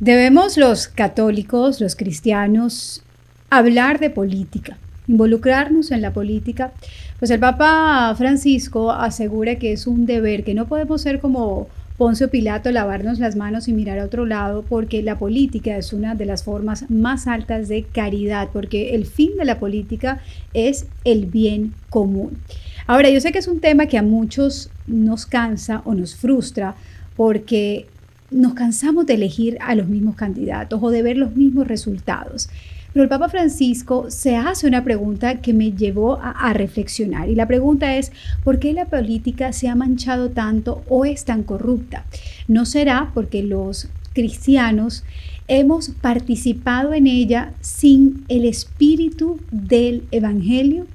Debemos los católicos, los cristianos, hablar de política, involucrarnos en la política. Pues el Papa Francisco asegura que es un deber, que no podemos ser como Poncio Pilato, lavarnos las manos y mirar a otro lado, porque la política es una de las formas más altas de caridad, porque el fin de la política es el bien común. Ahora, yo sé que es un tema que a muchos nos cansa o nos frustra, porque nos cansamos de elegir a los mismos candidatos o de ver los mismos resultados. Pero el Papa Francisco se hace una pregunta que me llevó a reflexionar. Y la pregunta es, ¿por qué la política se ha manchado tanto o es tan corrupta? ¿No será porque los cristianos hemos participado en ella sin el espíritu del Evangelio?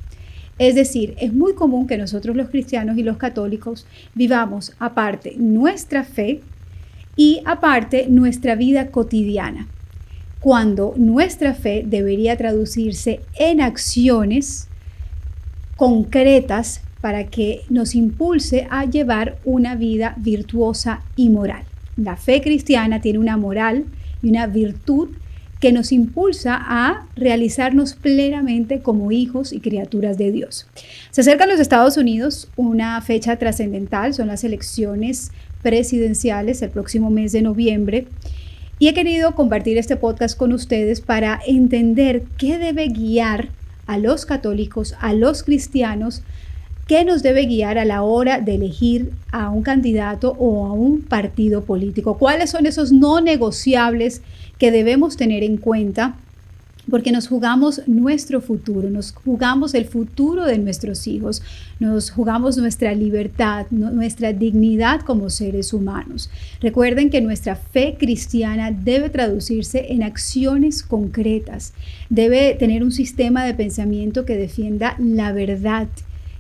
Es decir, es muy común que nosotros los cristianos y los católicos vivamos aparte nuestra fe y aparte nuestra vida cotidiana, cuando nuestra fe debería traducirse en acciones concretas para que nos impulse a llevar una vida virtuosa y moral. La fe cristiana tiene una moral y una virtud que nos impulsa a realizarnos plenamente como hijos y criaturas de Dios. Se acercan los Estados Unidos, una fecha trascendental, son las elecciones presidenciales el próximo mes de noviembre, y he querido compartir este podcast con ustedes para entender qué debe guiar a los católicos, a los cristianos, qué nos debe guiar a la hora de elegir a un candidato o a un partido político. ¿Cuáles son esos no negociables que debemos tener en cuenta? Porque nos jugamos nuestro futuro, nos jugamos el futuro de nuestros hijos, nos jugamos nuestra libertad, nuestra dignidad como seres humanos. Recuerden que nuestra fe cristiana debe traducirse en acciones concretas, debe tener un sistema de pensamiento que defienda la verdad,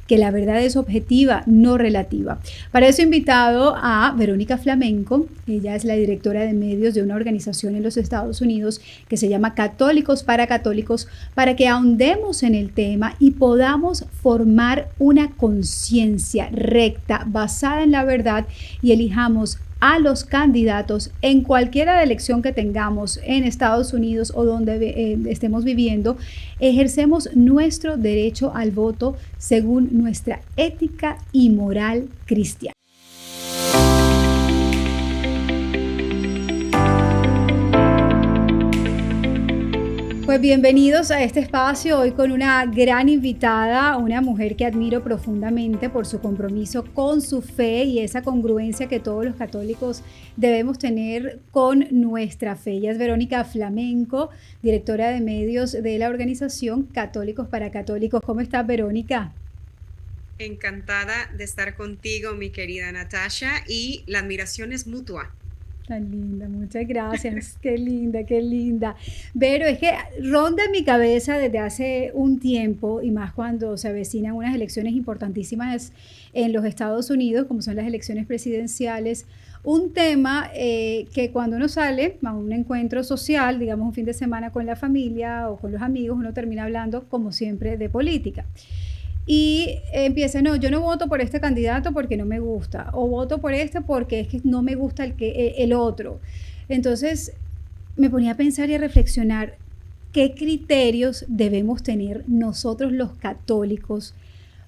que la verdad es objetiva, no relativa. Para eso he invitado a Verónica Flamenco. Ella es la directora de medios de una organización en los Estados Unidos que se llama Católicos, para que ahondemos en el tema y podamos formar una conciencia recta, basada en la verdad, y elijamos a los candidatos en cualquiera de elección que tengamos en Estados Unidos o donde estemos viviendo. Ejercemos nuestro derecho al voto según nuestra ética y moral cristiana. Pues bienvenidos a este espacio, hoy con una gran invitada, una mujer que admiro profundamente por su compromiso con su fe y esa congruencia que todos los católicos debemos tener con nuestra fe. Ella es Verónica Flamenco, directora de medios de la organización Católicos para Católicos. ¿Cómo estás, Verónica? Encantada de estar contigo, mi querida Natasha, y la admiración es mutua. Tan linda, muchas gracias. Qué linda, qué linda. Pero es que ronda en mi cabeza desde hace un tiempo, y más cuando se avecinan unas elecciones importantísimas en los Estados Unidos, como son las elecciones presidenciales, un tema que cuando uno sale a un encuentro social, digamos un fin de semana con la familia o con los amigos, uno termina hablando, como siempre, de política. Y empieza, no, yo no voto por este candidato porque no me gusta, o voto por este porque es que no me gusta el otro. Entonces me ponía a pensar y a reflexionar qué criterios debemos tener nosotros los católicos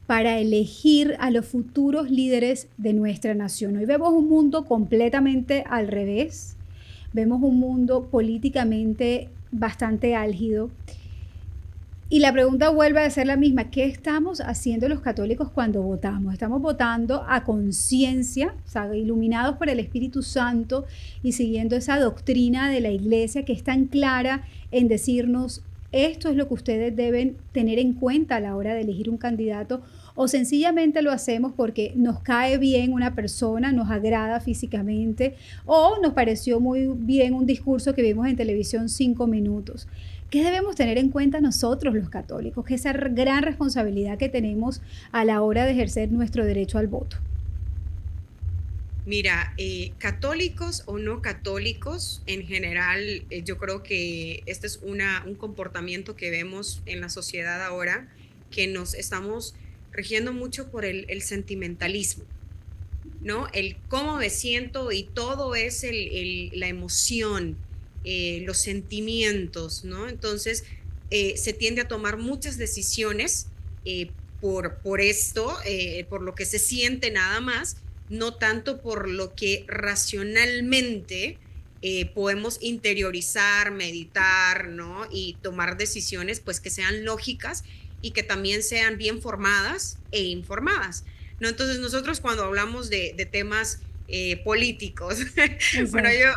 para elegir a los futuros líderes de nuestra nación. Hoy vemos un mundo completamente al revés, vemos un mundo políticamente bastante álgido. Y la pregunta vuelve a ser la misma. ¿Qué estamos haciendo los católicos cuando votamos? ¿Estamos votando a conciencia, o sea, iluminados por el Espíritu Santo y siguiendo esa doctrina de la Iglesia que es tan clara en decirnos esto es lo que ustedes deben tener en cuenta a la hora de elegir un candidato? ¿O sencillamente lo hacemos porque nos cae bien una persona, nos agrada físicamente o nos pareció muy bien un discurso que vimos en televisión 5 minutos? ¿Qué debemos tener en cuenta nosotros los católicos? Que esa gran responsabilidad que tenemos a la hora de ejercer nuestro derecho al voto. Mira, católicos o no católicos, en general, yo creo que este es un comportamiento que vemos en la sociedad ahora, que nos estamos rigiendo mucho por el sentimentalismo, ¿no? El cómo me siento y todo es la emoción. los sentimientos, ¿no? Entonces, se tiende a tomar muchas decisiones por esto, por lo que se siente nada más, no tanto por lo que racionalmente podemos interiorizar, meditar, ¿no? Y tomar decisiones pues que sean lógicas y que también sean bien formadas e informadas, ¿no? Entonces nosotros cuando hablamos de temas políticos, bueno, yo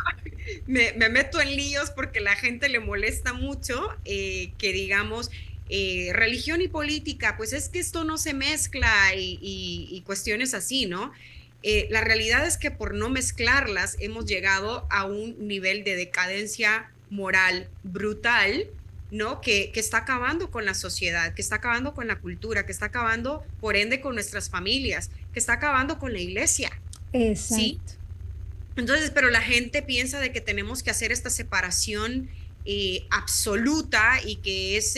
me meto en líos porque la gente le molesta mucho que digamos religión y política, pues es que esto no se mezcla y cuestiones así, ¿no? La realidad es que por no mezclarlas hemos llegado a un nivel de decadencia moral brutal, ¿no? Que está acabando con la sociedad, que está acabando con la cultura, que está acabando, por ende, con nuestras familias, que está acabando con la iglesia. Exacto. ¿Sí? Entonces, pero la gente piensa de que tenemos que hacer esta separación absoluta y que es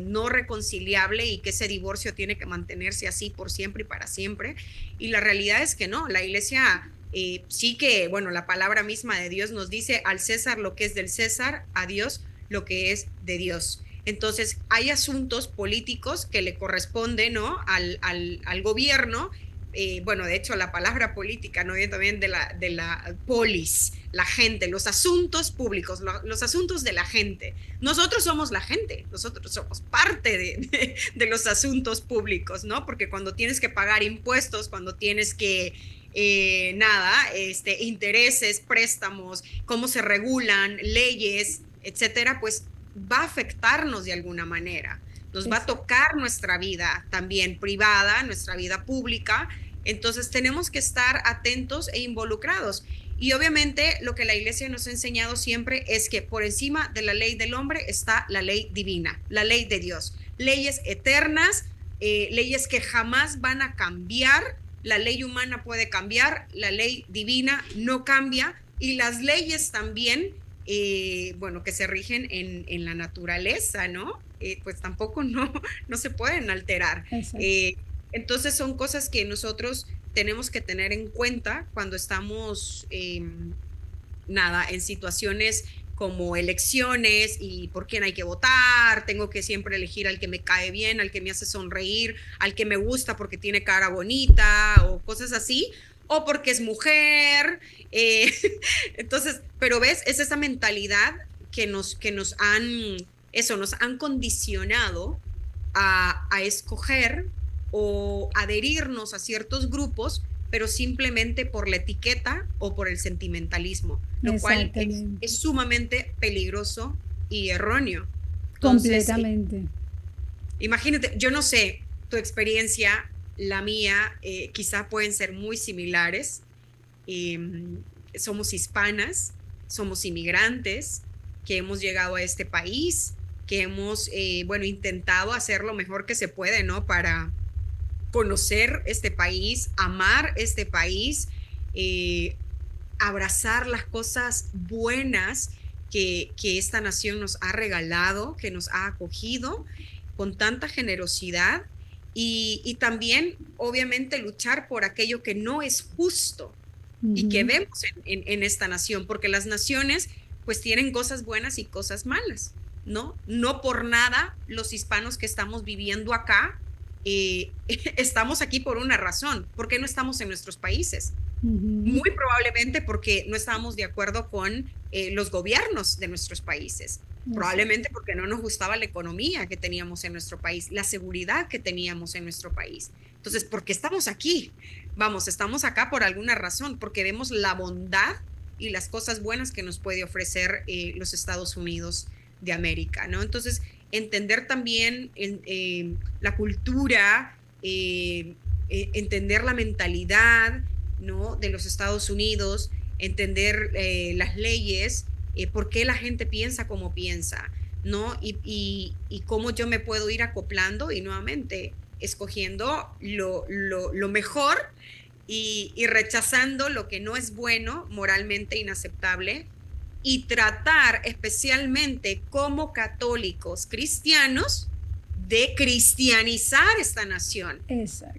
no reconciliable y que ese divorcio tiene que mantenerse así por siempre y para siempre. Y la realidad es que no, la iglesia sí que, bueno, la palabra misma de Dios nos dice al César lo que es del César, a Dios lo que es de Dios. Entonces, hay asuntos políticos que le corresponden, ¿no? al gobierno. Bueno, de hecho, la palabra política no viene también de la polis, la gente, los asuntos públicos, los asuntos de la gente. Nosotros somos la gente, nosotros somos parte de los asuntos públicos, ¿no? Porque cuando tienes que pagar impuestos, cuando tienes que, intereses, préstamos, cómo se regulan, leyes, etcétera, pues va a afectarnos de alguna manera. Nos va a tocar nuestra vida también privada, nuestra vida pública. Entonces tenemos que estar atentos e involucrados. Y obviamente lo que la iglesia nos ha enseñado siempre es que por encima de la ley del hombre está la ley divina, la ley de Dios. Leyes eternas, leyes que jamás van a cambiar. La ley humana puede cambiar, la ley divina no cambia. Y las leyes también, bueno, que se rigen en la naturaleza, ¿no? Pues tampoco no se pueden alterar. Entonces son cosas que nosotros tenemos que tener en cuenta cuando estamos, en situaciones como elecciones y por quién hay que votar. Tengo que siempre elegir al que me cae bien, al que me hace sonreír, al que me gusta porque tiene cara bonita o cosas así, o porque es mujer. Entonces, pero ves, es esa mentalidad que nos han condicionado a escoger o adherirnos a ciertos grupos, pero simplemente por la etiqueta o por el sentimentalismo, lo cual es sumamente peligroso y erróneo. Entonces, completamente. Imagínate, yo no sé, tu experiencia, la mía, quizá pueden ser muy similares. Somos hispanas, somos inmigrantes, que hemos llegado a este país, que hemos, intentado hacer lo mejor que se puede, ¿no? Para conocer este país, amar este país, abrazar las cosas buenas que esta nación nos ha regalado, que nos ha acogido con tanta generosidad y también, obviamente, luchar por aquello que no es justo y que vemos en esta nación, porque las naciones pues tienen cosas buenas y cosas malas, ¿no? No por nada los hispanos que estamos viviendo acá, estamos aquí por una razón. ¿Por qué no estamos en nuestros países? Muy probablemente porque no estábamos de acuerdo con los gobiernos de nuestros países. Probablemente porque no nos gustaba la economía que teníamos en nuestro país, la seguridad que teníamos en nuestro país. Entonces, ¿por qué estamos aquí? Vamos, estamos acá por alguna razón, porque vemos la bondad y las cosas buenas que nos puede ofrecer los Estados Unidos de América, ¿no? Entonces, entender también la cultura, entender la mentalidad, ¿no? De los Estados Unidos, entender las leyes, por qué la gente piensa como piensa, ¿no? Y cómo yo me puedo ir acoplando y nuevamente escogiendo lo mejor y rechazando lo que no es bueno, moralmente inaceptable, y tratar especialmente como católicos cristianos de cristianizar esta nación. Exacto.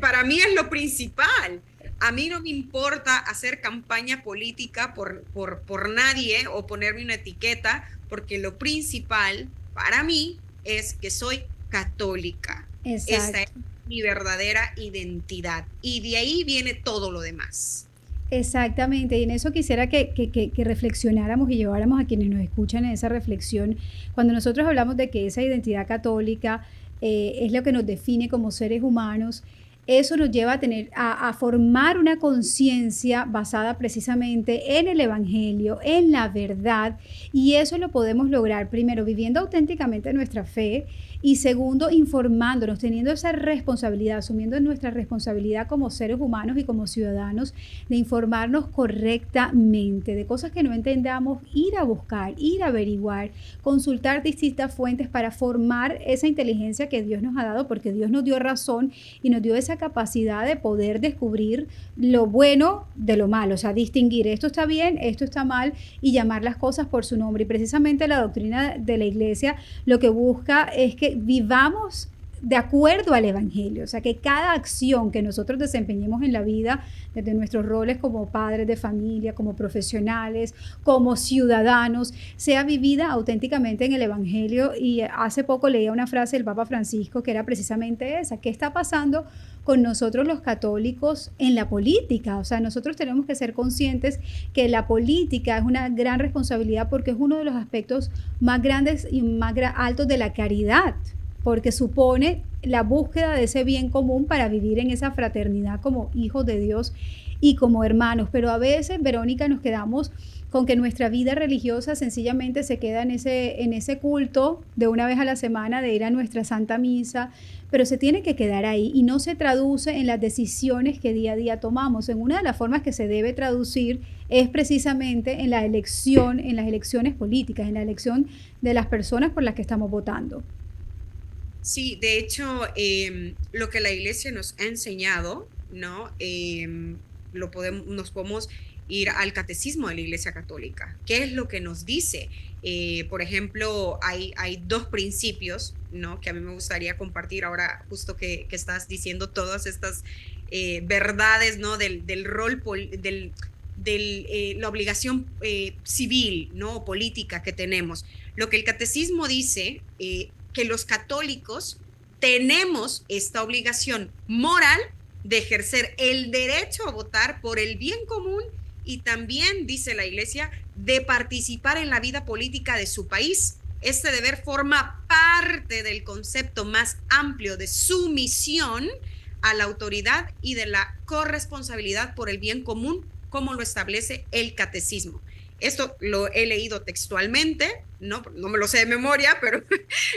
Para mí es lo principal, a mí no me importa hacer campaña política por nadie o ponerme una etiqueta, porque lo principal para mí es que soy católica. Esta es Exacto. mi verdadera identidad y de ahí viene todo lo demás. Exactamente, y en eso quisiera que reflexionáramos y lleváramos a quienes nos escuchan en esa reflexión. Cuando nosotros hablamos de que esa identidad católica es lo que nos define como seres humanos, eso nos lleva a tener, a formar una conciencia basada precisamente en el Evangelio, en la verdad, y eso lo podemos lograr primero viviendo auténticamente nuestra fe y segundo informándonos, teniendo esa responsabilidad, asumiendo nuestra responsabilidad como seres humanos y como ciudadanos de informarnos correctamente de cosas que no entendamos, ir a buscar, ir a averiguar, consultar distintas fuentes para formar esa inteligencia que Dios nos ha dado, porque Dios nos dio razón y nos dio esa capacidad de poder descubrir lo bueno de lo malo, o sea, distinguir esto está bien, esto está mal y llamar las cosas por su nombre. Y precisamente la doctrina de la iglesia lo que busca es que vivamos de acuerdo al Evangelio, o sea, que cada acción que nosotros desempeñemos en la vida, desde nuestros roles como padres de familia, como profesionales, como ciudadanos, sea vivida auténticamente en el Evangelio. Y hace poco leía una frase del Papa Francisco que era precisamente esa: ¿qué está pasando con nosotros los católicos en la política? O sea, nosotros tenemos que ser conscientes que la política es una gran responsabilidad porque es uno de los aspectos más grandes y más altos de la caridad, porque supone la búsqueda de ese bien común para vivir en esa fraternidad como hijos de Dios y como hermanos. Pero a veces, Verónica, nos quedamos con que nuestra vida religiosa sencillamente se queda en ese culto de una vez a la semana, de ir a nuestra Santa Misa, pero se tiene que quedar ahí y no se traduce en las decisiones que día a día tomamos. En una de las formas que se debe traducir es precisamente en la elección, en las elecciones políticas, en la elección de las personas por las que estamos votando. Sí, de hecho, lo que la iglesia nos ha enseñado, ¿no? Nos podemos ir al catecismo de la Iglesia Católica. ¿Qué es lo que nos dice? Por ejemplo, hay dos principios, ¿no? Que a mí me gustaría compartir ahora, justo que estás diciendo todas estas verdades, ¿no? Del rol, la obligación civil, ¿no? Política que tenemos. Lo que el catecismo dice, que los católicos tenemos esta obligación moral de ejercer el derecho a votar por el bien común y también, dice la iglesia, de participar en la vida política de su país. Este deber forma parte del concepto más amplio de sumisión a la autoridad y de la corresponsabilidad por el bien común, como lo establece el catecismo. Esto lo he leído textualmente, no me lo sé de memoria, pero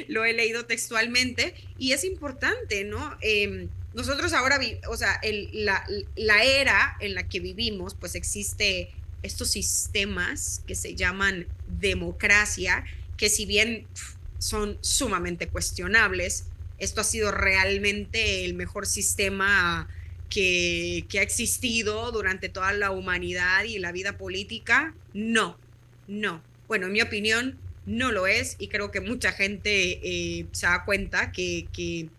lo he leído textualmente y es importante, ¿no? Nosotros ahora, o sea, la era en la que vivimos, pues existe estos sistemas que se llaman democracia, que si bien son sumamente cuestionables, esto ha sido realmente el mejor sistema que ha existido durante toda la humanidad y la vida política. No. Bueno, en mi opinión, no lo es y creo que mucha gente se da cuenta que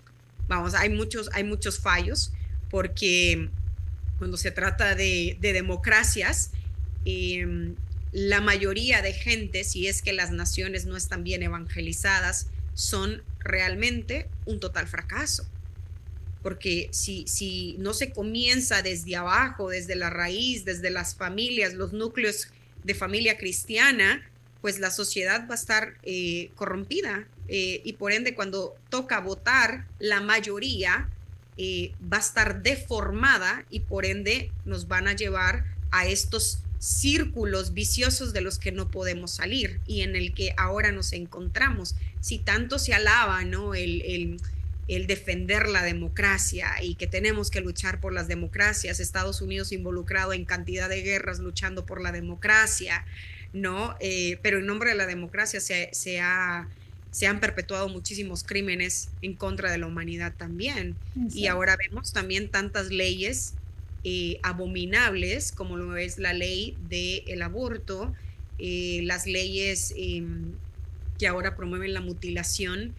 vamos, hay muchos fallos, porque cuando se trata de democracias, la mayoría de gente, si es que las naciones no están bien evangelizadas, son realmente un total fracaso. Porque si no se comienza desde abajo, desde la raíz, desde las familias, los núcleos de familia cristiana, pues la sociedad va a estar corrompida. Y por ende, cuando toca votar, la mayoría va a estar deformada y por ende nos van a llevar a estos círculos viciosos de los que no podemos salir y en el que ahora nos encontramos. Si tanto se alaba, ¿no? el defender la democracia y que tenemos que luchar por las democracias, Estados Unidos involucrado en cantidad de guerras luchando por la democracia, ¿no? Pero en nombre de la democracia se han perpetuado muchísimos crímenes en contra de la humanidad también. Exacto. Y ahora vemos también tantas leyes abominables como lo es la ley del aborto, las leyes que ahora promueven la mutilación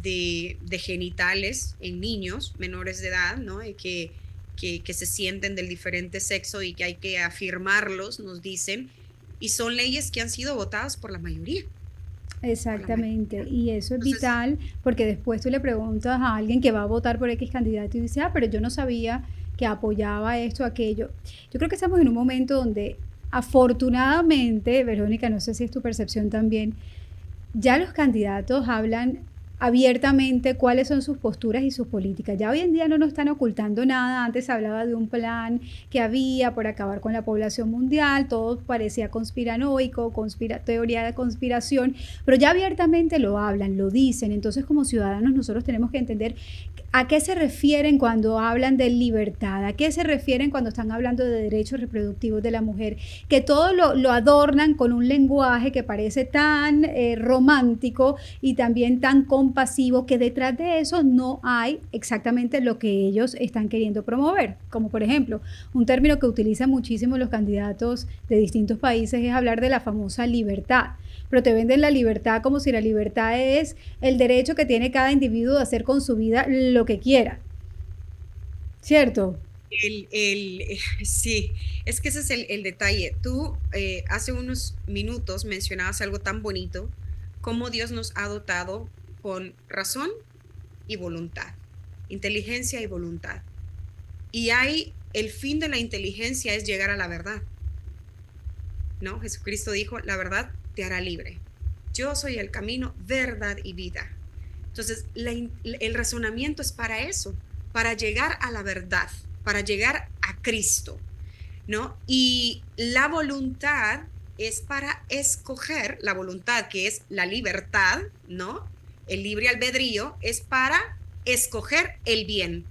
de genitales en niños menores de edad, ¿no? Que que se sienten del diferente sexo y que hay que afirmarlos, nos dicen, y son leyes que han sido votadas por la mayoría. Exactamente, y eso es Entonces, vital porque después tú le preguntas a alguien que va a votar por X candidato y dice, pero yo no sabía que apoyaba esto, aquello. Yo creo que estamos en un momento donde afortunadamente, Verónica, no sé si es tu percepción también, ya los candidatos hablan abiertamente cuáles son sus posturas y sus políticas. Ya hoy en día no nos están ocultando nada. Antes se hablaba de un plan que había por acabar con la población mundial, todo parecía conspiranoico, teoría de conspiración, pero ya abiertamente lo hablan, lo dicen. Entonces, como ciudadanos, nosotros tenemos que entender a qué se refieren cuando hablan de libertad, a qué se refieren cuando están hablando de derechos reproductivos de la mujer, que todo lo adornan con un lenguaje que parece tan romántico y también tan compasivo, que detrás de eso no hay exactamente lo que ellos están queriendo promover. Como por ejemplo, un término que utilizan muchísimo los candidatos de distintos países es hablar de la famosa libertad. Pero te venden la libertad como si la libertad es el derecho que tiene cada individuo de hacer con su vida lo que quiera. ¿Cierto? Sí, es que ese es el detalle. Tú hace unos minutos mencionabas algo tan bonito, como Dios nos ha dotado con razón y voluntad, inteligencia y voluntad. Y el fin de la inteligencia es llegar a la verdad, ¿no? Jesucristo dijo, la verdad te hará libre. Yo soy el camino, verdad y vida. Entonces, el razonamiento es para eso, para llegar a la verdad, para llegar a Cristo, ¿no? Y la voluntad es para escoger, la voluntad que es la libertad, ¿no? El libre albedrío es para escoger el bien.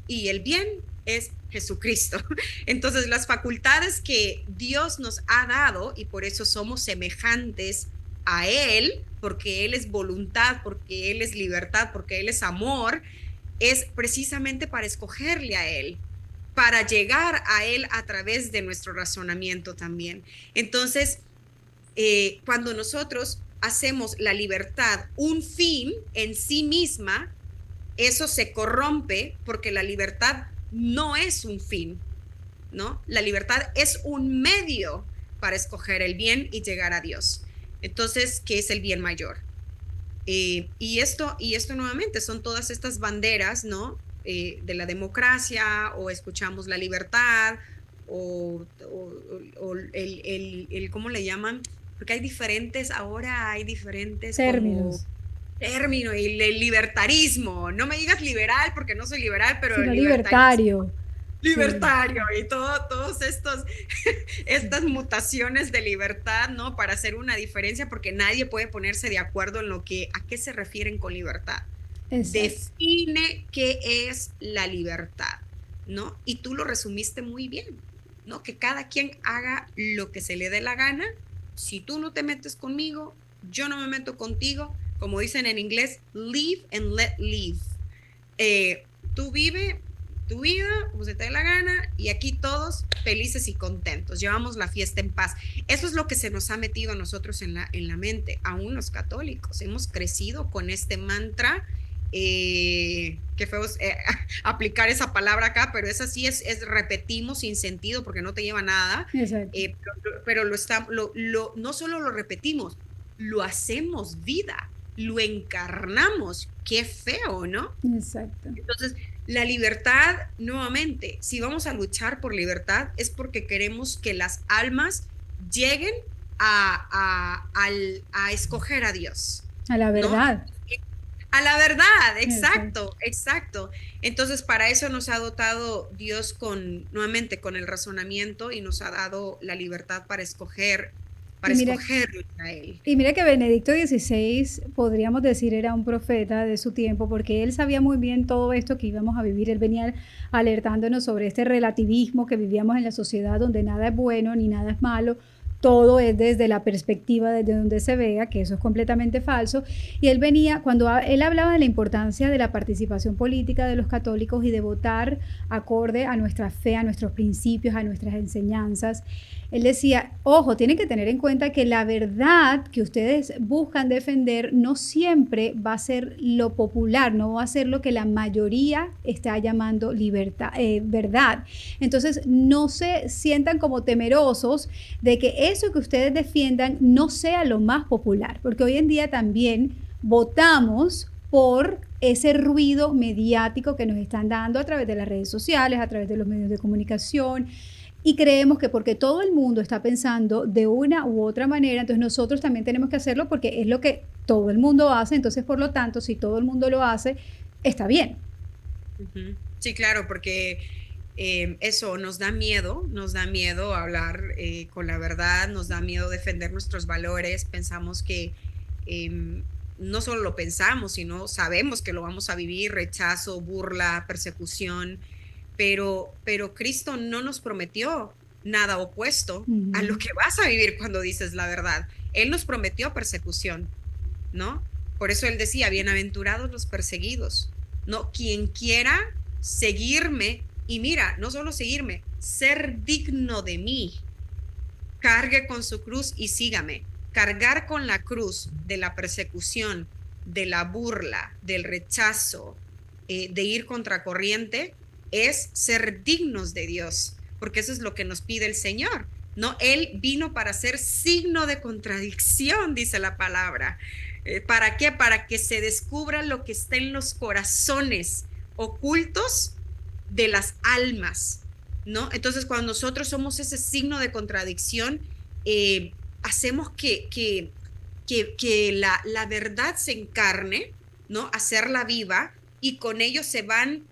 Y el bien es Jesucristo. Entonces, las facultades que Dios nos ha dado, y por eso somos semejantes a Él, porque Él es voluntad, porque Él es libertad, porque Él es amor, es precisamente para escogerle a Él, para llegar a Él a través de nuestro razonamiento también. Entonces, cuando nosotros hacemos la libertad un fin en sí misma, eso se corrompe porque la libertad no es un fin, ¿no? La libertad es un medio para escoger el bien y llegar a Dios. Entonces, ¿qué es el bien mayor? Y esto nuevamente son todas estas banderas, ¿no? De la democracia, o escuchamos la libertad, o ¿cómo le llaman? Porque ahora hay diferentes términos. Término, y el libertarismo. No me digas liberal porque no soy liberal, pero sino libertario. Libertario, sí. Y todos estas mutaciones de libertad, ¿no? Para hacer una diferencia, porque nadie puede ponerse de acuerdo en a qué se refieren con libertad. Exacto. Define qué es la libertad, ¿no? Y tú lo resumiste muy bien, ¿no? Que cada quien haga lo que se le dé la gana. Si tú no te metes conmigo, yo no me meto contigo. Como dicen en inglés, live and let live. Tú vive tu vida como se te dé la gana, y aquí todos felices y contentos, llevamos la fiesta en paz. Eso es lo que se nos ha metido a nosotros en la mente, aún los católicos. Hemos crecido con este mantra, que feo aplicar esa palabra acá, pero es así, es repetimos sin sentido porque no te lleva a nada. Pero no solo lo repetimos, lo hacemos vida, lo encarnamos. Qué feo, ¿no? Exacto. Entonces, la libertad, nuevamente, si vamos a luchar por libertad, es porque queremos que las almas lleguen a escoger a Dios. A la verdad. ¿No? A la verdad, exacto. Entonces, para eso nos ha dotado Dios nuevamente con el razonamiento, y nos ha dado la libertad para escogerlo a Él. Y mira que Benedicto XVI, podríamos decir, era un profeta de su tiempo, porque él sabía muy bien todo esto que íbamos a vivir. Él venía alertándonos sobre este relativismo que vivíamos en la sociedad, donde nada es bueno ni nada es malo. Todo es desde la perspectiva, desde donde se vea, que eso es completamente falso. Y él venía, cuando él hablaba de la importancia de la participación política de los católicos y de votar acorde a nuestra fe, a nuestros principios, a nuestras enseñanzas, Él decía, ojo, tienen que tener en cuenta que la verdad que ustedes buscan defender no siempre va a ser lo popular, no va a ser lo que la mayoría está llamando libertad, verdad. Entonces, no se sientan como temerosos de que eso que ustedes defiendan no sea lo más popular, porque hoy en día también votamos por ese ruido mediático que nos están dando a través de las redes sociales, a través de los medios de comunicación, y creemos que porque todo el mundo está pensando de una u otra manera, entonces nosotros también tenemos que hacerlo porque es lo que todo el mundo hace, entonces por lo tanto, si todo el mundo lo hace, está bien. Sí, claro, porque eso nos da miedo hablar con la verdad, nos da miedo defender nuestros valores, pensamos que no solo lo pensamos, sino sabemos que lo vamos a vivir, rechazo, burla, persecución, pero Cristo no nos prometió nada opuesto a lo que vas a vivir cuando dices la verdad. Él nos prometió persecución, ¿no? Por eso él decía, bienaventurados los perseguidos, ¿no? Quien quiera seguirme, y mira, no solo seguirme, ser digno de mí, cargue con su cruz y sígame. Cargar con la cruz de la persecución, de la burla, del rechazo, de ir contracorriente, es ser dignos de Dios, porque eso es lo que nos pide el Señor, ¿no? Él vino para ser signo de contradicción, dice la palabra. ¿Para qué? Para que se descubra lo que está en los corazones ocultos de las almas, ¿no? Entonces, cuando nosotros somos ese signo de contradicción, hacemos que la verdad se encarne, ¿no? Hacerla viva, y con ello se van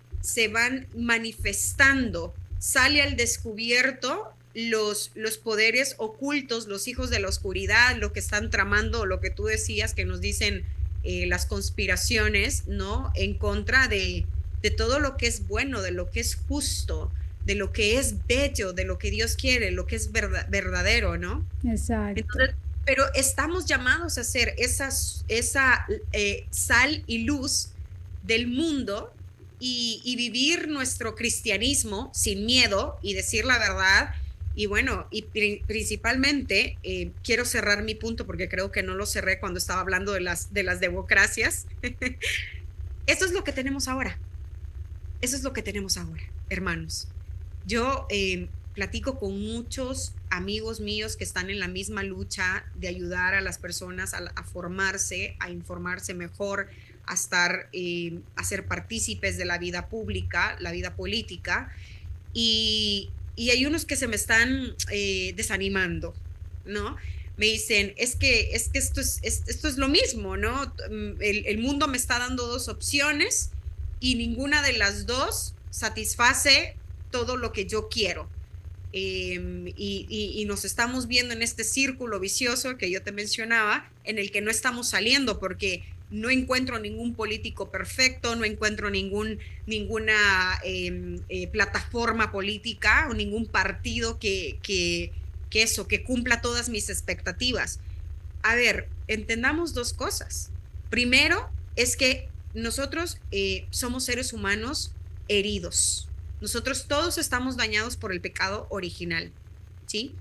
manifestando, sale al descubierto los poderes ocultos, los hijos de la oscuridad, lo que están tramando, lo que tú decías, que nos dicen las conspiraciones, ¿no? En contra de todo lo que es bueno, de lo que es justo, de lo que es bello, de lo que Dios quiere, lo que es verdadero, ¿no? Exacto. Entonces, pero estamos llamados a ser esa sal y luz del mundo, y vivir nuestro cristianismo sin miedo y decir la verdad. Y bueno, y principalmente quiero cerrar mi punto porque creo que no lo cerré cuando estaba hablando de las democracias. Eso es lo que tenemos ahora. Eso es lo que tenemos ahora, hermanos. Yo platico con muchos amigos míos que están en la misma lucha de ayudar a las personas a formarse, a informarse mejor, a ser partícipes de la vida pública, la vida política, y hay unos que se me están desanimando, ¿no? Me dicen, es que esto es lo mismo, ¿no? El mundo me está dando dos opciones y ninguna de las dos satisface todo lo que yo quiero. Y nos estamos viendo en este círculo vicioso que yo te mencionaba, en el que no estamos saliendo porque no encuentro ningún político perfecto, no encuentro ninguna plataforma política o ningún partido que cumpla todas mis expectativas. A ver, entendamos dos cosas. Primero, es que nosotros somos seres humanos heridos. Nosotros todos estamos dañados por el pecado original, ¿sí?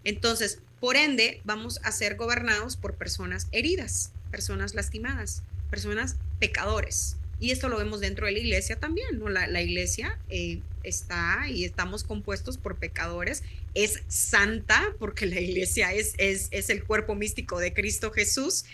Entonces, por ende, vamos a ser gobernados por personas heridas, personas lastimadas, personas pecadores. Y esto lo vemos dentro de la iglesia también, ¿no? La iglesia está y estamos compuestos por pecadores. Es santa porque la iglesia es el cuerpo místico de Cristo Jesús,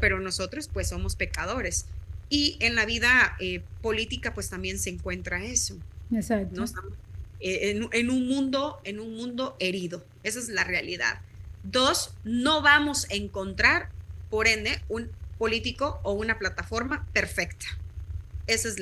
pero nosotros pues somos pecadores. Y en la vida política pues también se encuentra eso. Exacto. ¿No? Estamos en un mundo herido. Esa es la realidad. Dos, no vamos a encontrar, por ende, un político o una plataforma perfecta. Esa es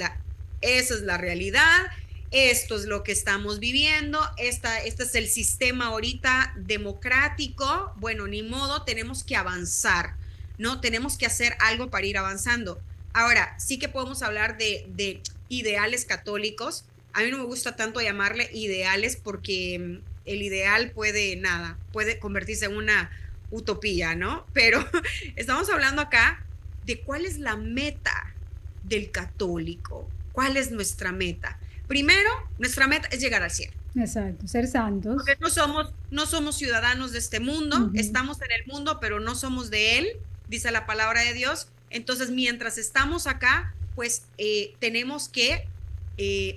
la realidad. Esto es lo que estamos viviendo. Este es el sistema ahorita democrático. Bueno, ni modo, tenemos que avanzar, ¿no? Tenemos que hacer algo para ir avanzando. Ahora, sí que podemos hablar de ideales católicos. A mí no me gusta tanto llamarle ideales porque el ideal puede convertirse en una utopía, ¿no? Pero estamos hablando acá de cuál es la meta del católico. ¿Cuál es nuestra meta? Primero, nuestra meta es llegar al cielo. Exacto, ser santos. Porque no somos ciudadanos de este mundo, Ujú. estamos en el mundo, pero no somos de él, dice la palabra de Dios. Entonces, mientras estamos acá, pues tenemos que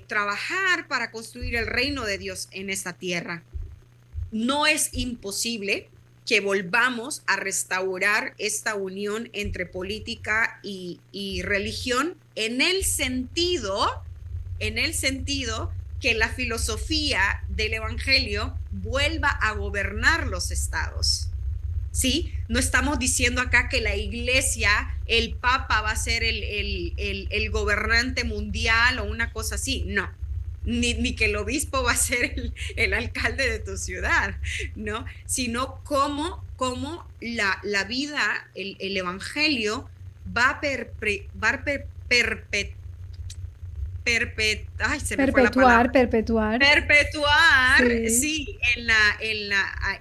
trabajar para construir el reino de Dios en esta tierra. No es imposible que volvamos a restaurar esta unión entre política y religión en el sentido que la filosofía del evangelio vuelva a gobernar los estados. ¿Sí? No estamos diciendo acá que la iglesia, el papa va a ser el gobernante mundial o una cosa así, no. Ni que el obispo va a ser el alcalde de tu ciudad, ¿no? Sino cómo la vida, el evangelio va a ay, se me fue la Perpetuar, palabra. perpetuar. Perpetuar, Sí, sí,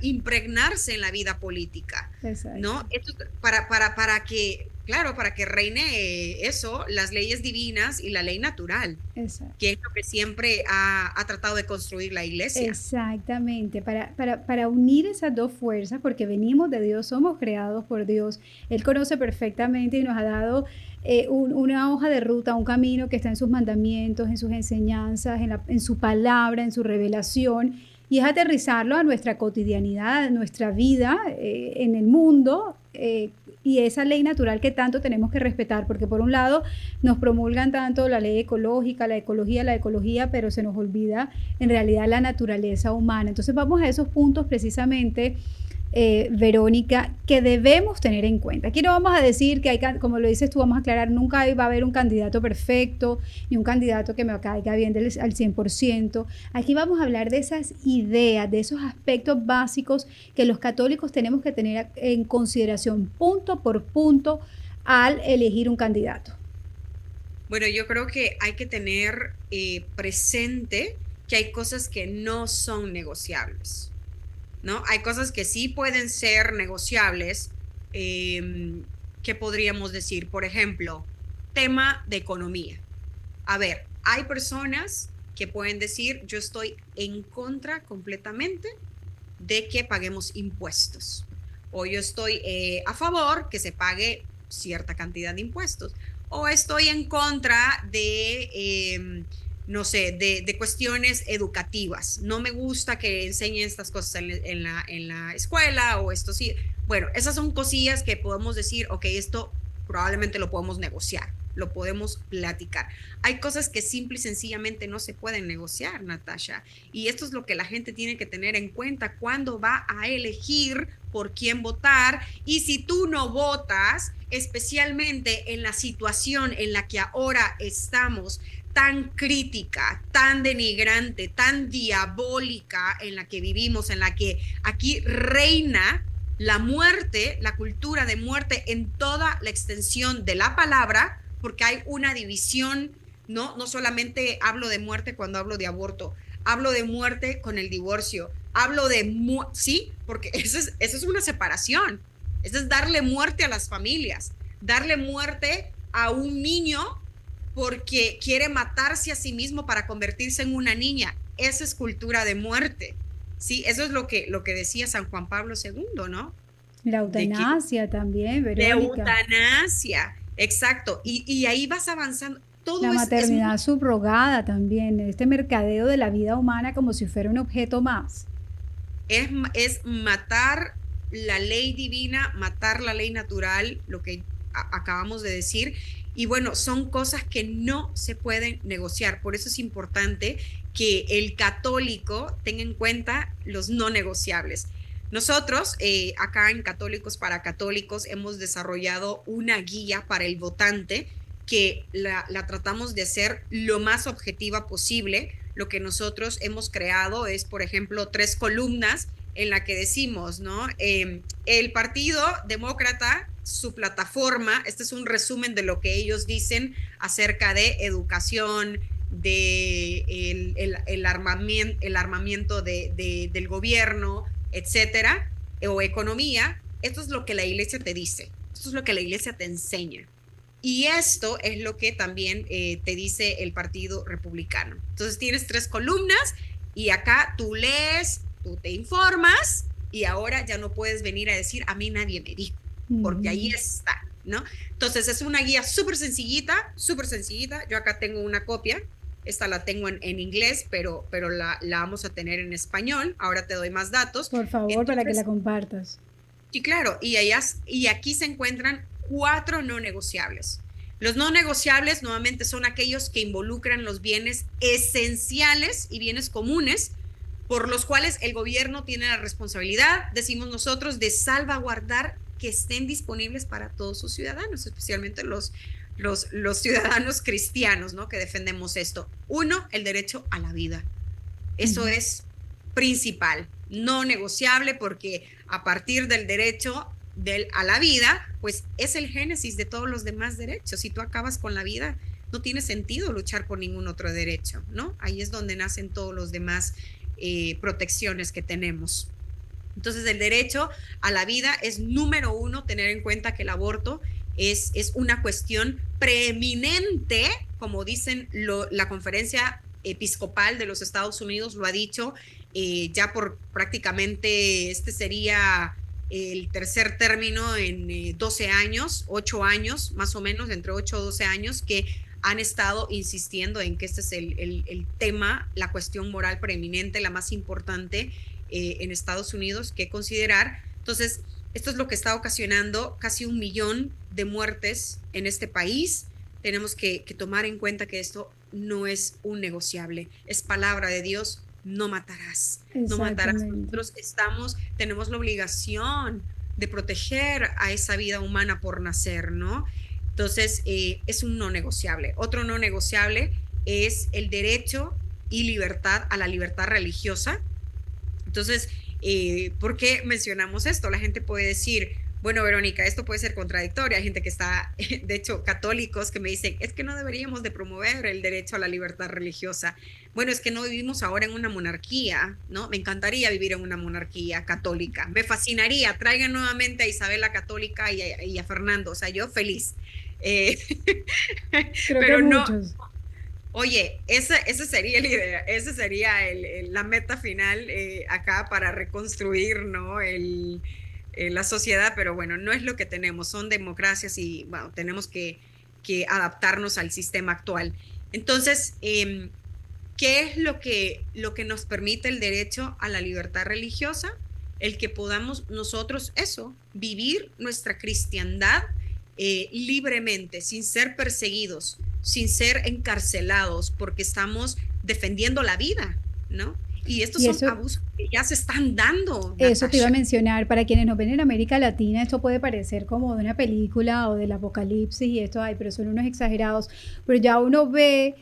impregnarse en la vida política, exacto, ¿no? Esto para que, claro, para que reine eso, las leyes divinas y la ley natural, exacto. que es lo que siempre ha tratado de construir la iglesia. Exactamente, para unir esas dos fuerzas, porque venimos de Dios, somos creados por Dios, Él conoce perfectamente y nos ha dado una hoja de ruta, un camino que está en sus mandamientos, en sus enseñanzas, en su palabra, en su revelación, y es aterrizarlo a nuestra cotidianidad, a nuestra vida en el mundo, y esa ley natural que tanto tenemos que respetar, porque por un lado nos promulgan tanto la ley ecológica, la ecología, pero se nos olvida en realidad la naturaleza humana. Entonces vamos a esos puntos precisamente, Verónica, que debemos tener en cuenta. Aquí no vamos a decir que hay, como lo dices tú, vamos a aclarar, nunca va a haber un candidato perfecto, ni un candidato que me caiga bien al 100%. Aquí vamos a hablar de esas ideas, de esos aspectos básicos que los católicos tenemos que tener en consideración punto por punto al elegir un candidato. Bueno, yo creo que hay que tener presente que hay cosas que no son negociables, ¿no? Hay cosas que sí pueden ser negociables. ¿Qué podríamos decir? Por ejemplo, tema de economía. A ver, hay personas que pueden decir, yo estoy en contra completamente de que paguemos impuestos, o yo estoy a favor que se pague cierta cantidad de impuestos, o estoy en contra no sé, de cuestiones educativas. No me gusta que enseñen estas cosas en la escuela o esto sí. Bueno, esas son cosillas que podemos decir, ok, esto probablemente lo podemos negociar, lo podemos platicar. Hay cosas que simple y sencillamente no se pueden negociar, Natasha. Y esto es lo que la gente tiene que tener en cuenta cuando va a elegir por quién votar. Y si tú no votas, especialmente en la situación en la que ahora estamos, tan crítica, tan denigrante, tan diabólica en la que vivimos, en la que aquí reina la muerte, la cultura de muerte en toda la extensión de la palabra, porque hay una división, ¿no? No solamente hablo de muerte cuando hablo de aborto, hablo de muerte con el divorcio, hablo de, sí, porque eso es una separación, eso es darle muerte a las familias, darle muerte a un niño porque quiere matarse a sí mismo para convertirse en una niña. Esa es cultura de muerte. Sí, eso es lo que decía San Juan Pablo II, ¿no? La De que eutanasia también, de Verónica. eutanasia, exacto. Y ahí vas avanzando. Todo La es maternidad subrogada también, este mercadeo de la vida humana como si fuera un objeto más. es matar la ley divina, matar la ley natural, lo que acabamos de decir. Y bueno, son cosas que no se pueden negociar. Por eso es importante que el católico tenga en cuenta los no negociables. Nosotros, acá en Católicos para Católicos, hemos desarrollado una guía para el votante que la tratamos de hacer lo más objetiva posible. Lo que nosotros hemos creado es, por ejemplo, 3 columnas en la que decimos, ¿no? El Partido Demócrata, su plataforma, este es un resumen de lo que ellos dicen acerca de educación, de el armamiento del gobierno, etcétera, o economía. Esto es lo que la iglesia te dice, esto es lo que la iglesia te enseña. Y esto es lo que también te dice el Partido Republicano. Entonces tienes 3 columnas Y acá tú lees, tú te informas y ahora ya no puedes venir a decir, a mí nadie me dijo, porque ahí está, ¿no? Entonces es una guía súper sencillita, súper sencillita. Yo acá tengo una copia, esta la tengo en inglés, pero la vamos a tener en español. Ahora te doy más datos. Por favor, Entonces, para que la compartas. sí, claro, y aquí se encuentran 4 no negociables. Los no negociables nuevamente son aquellos que involucran los bienes esenciales y bienes comunes por los cuales el gobierno tiene la responsabilidad, decimos nosotros, de salvaguardar que estén disponibles para todos sus ciudadanos, especialmente los ciudadanos cristianos, ¿no? Que defendemos esto. 1, el derecho a la vida. Eso es principal, no negociable, porque a partir del derecho a la vida, pues es el génesis de todos los demás derechos. Si tú acabas con la vida, no tiene sentido luchar por ningún otro derecho, ¿no? Ahí es donde nacen todos los demás protecciones que tenemos. Entonces, el derecho a la vida es número 1, tener en cuenta que el aborto es una cuestión preeminente, como dicen la Conferencia Episcopal de los Estados Unidos lo ha dicho, ya por prácticamente este sería el tercer término en 12 años, 8 años, más o menos, entre 8 o 12 años, que han estado insistiendo en que este es el tema, la cuestión moral preeminente, la más importante en Estados Unidos que considerar. Entonces, esto es lo que está ocasionando casi 1 millón de muertes en este país. Tenemos que tomar en cuenta que esto no es un negociable, es palabra de Dios. No matarás, no matarás. Nosotros tenemos la obligación de proteger a esa vida humana por nacer, ¿no? Entonces, es un no negociable. Otro no negociable es el derecho y libertad a la libertad religiosa. Entonces, ¿por qué mencionamos esto? La gente puede decir, bueno, Verónica, esto puede ser contradictorio. Hay gente que está, de hecho, católicos que me dicen, es que no deberíamos de promover el derecho a la libertad religiosa. Bueno, es que no vivimos ahora en una monarquía, ¿no? Me encantaría vivir en una monarquía católica. Me fascinaría. Traigan nuevamente a Isabel la Católica y a Fernando. O sea, yo feliz. Creo pero que no. muchos. Oye, esa sería la idea, esa sería la meta final acá para reconstruir, ¿no? La sociedad, pero bueno, no es lo que tenemos, son democracias y bueno, tenemos que adaptarnos al sistema actual. Entonces, ¿qué es lo que nos permite el derecho a la libertad religiosa? El que podamos nosotros vivir nuestra cristiandad libremente, sin ser perseguidos, sin ser encarcelados, porque estamos defendiendo la vida, ¿no? Y estos son abusos que ya se están dando. Eso te iba a mencionar, para quienes nos ven en América Latina, esto puede parecer como de una película o del apocalipsis y esto, pero son unos exagerados, pero ya uno ve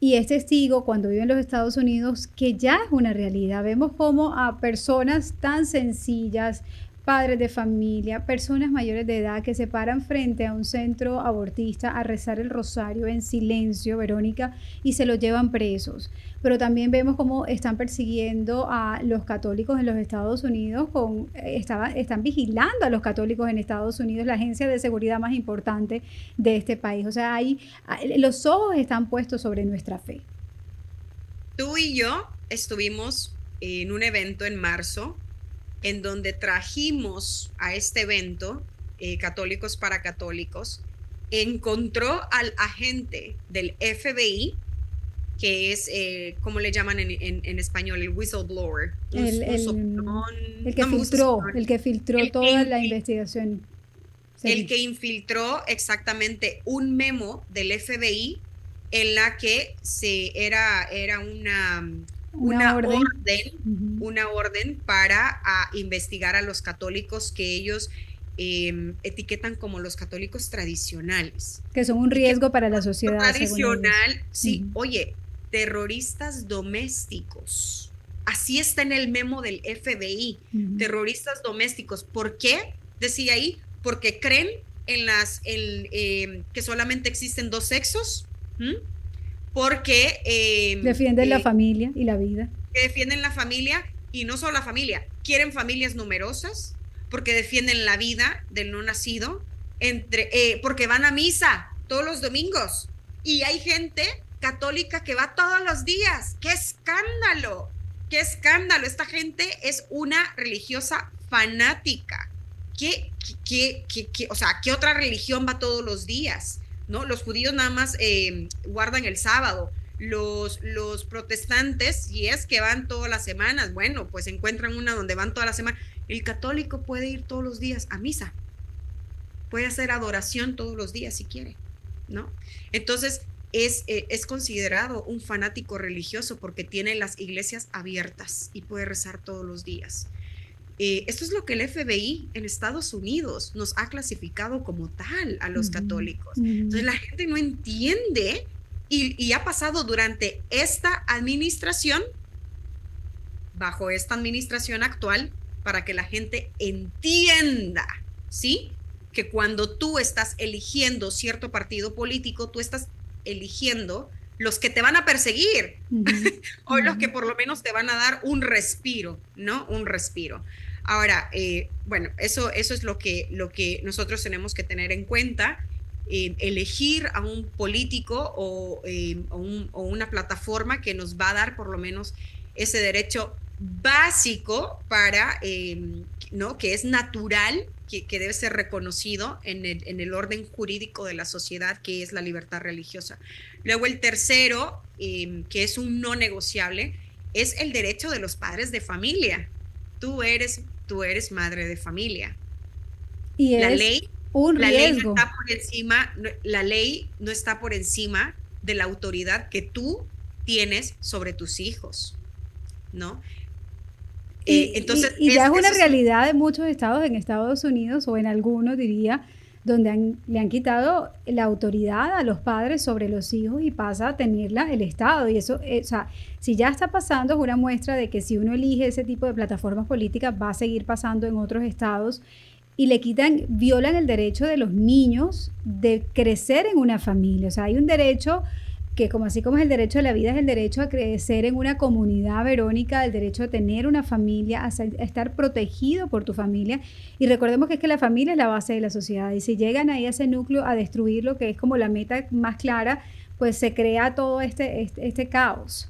y es testigo cuando vive en los Estados Unidos que ya es una realidad. Vemos como a personas tan sencillas, padres de familia, personas mayores de edad que se paran frente a un centro abortista a rezar el rosario en silencio, Verónica, y se los llevan presos. Pero también vemos cómo están persiguiendo a los católicos en los Estados Unidos, están vigilando a los católicos en Estados Unidos, la agencia de seguridad más importante de este país. O sea, los ojos están puestos sobre nuestra fe. Tú y yo estuvimos en un evento en marzo en donde trajimos a este evento, Católicos para Católicos, encontró al agente del FBI, que es, ¿cómo le llaman en español? El whistleblower. El que filtró toda la investigación. Sí. El que infiltró exactamente un memo del FBI en la que era una orden para investigar a los católicos que ellos etiquetan como los católicos tradicionales. Que son un riesgo para la sociedad. Tradicional, sí. Oye, terroristas domésticos. Así está en el memo del FBI. Terroristas domésticos. ¿Por qué? Decía ahí, porque creen que solamente existen 2 sexos. Porque defienden la familia y la vida. Que defienden la familia y no solo la familia, quieren familias numerosas, porque defienden la vida del no nacido, porque van a misa todos los domingos y hay gente católica que va todos los días. ¡Qué escándalo! qué escándalo, esta gente es una religiosa fanática. O sea, ¿qué otra religión va todos los días? ¿No? Los judíos nada más guardan el sábado. Los protestantes, si es que van todas las semanas, bueno, pues encuentran una donde van toda la semana. El católico puede ir todos los días a misa, puede hacer adoración todos los días si quiere, ¿no? Entonces, es considerado un fanático religioso porque tiene las iglesias abiertas y puede rezar todos los días. Esto es lo que el FBI en Estados Unidos nos ha clasificado como tal a los católicos. Entonces la gente no entiende y ha pasado durante esta administración, bajo esta administración actual, para que la gente entienda, ¿sí? Que cuando tú estás eligiendo cierto partido político, tú estás eligiendo los que te van a perseguir o los que por lo menos te van a dar un respiro, ¿no? Un respiro. Ahora, bueno, eso es lo que nosotros tenemos que tener en cuenta. Elegir a un político o una plataforma que nos va a dar por lo menos ese derecho básico para, ¿no? Que es natural, que debe ser reconocido en el orden jurídico de la sociedad, que es la libertad religiosa. Luego el tercero, que es un no negociable, es el derecho de los padres de familia. Tú eres madre de familia. Y la es ley, un riesgo. La ley no está por encima de la autoridad que tú tienes sobre tus hijos, ¿no? Entonces, y ya es una realidad de muchos estados en Estados Unidos, o en algunos diría, donde le han quitado la autoridad a los padres sobre los hijos y pasa a tenerla el Estado. Y eso, o sea, si ya está pasando, es una muestra de que si uno elige ese tipo de plataformas políticas, va a seguir pasando en otros estados y violan el derecho de los niños de crecer en una familia. O sea, hay un derecho que así como es el derecho a la vida, es el derecho a crecer en una comunidad, Verónica, el derecho a tener una familia, a estar protegido por tu familia. Y recordemos que es que la familia es la base de la sociedad. Y si llegan ahí a ese núcleo a destruir lo que es como la meta más clara, pues se crea todo este caos.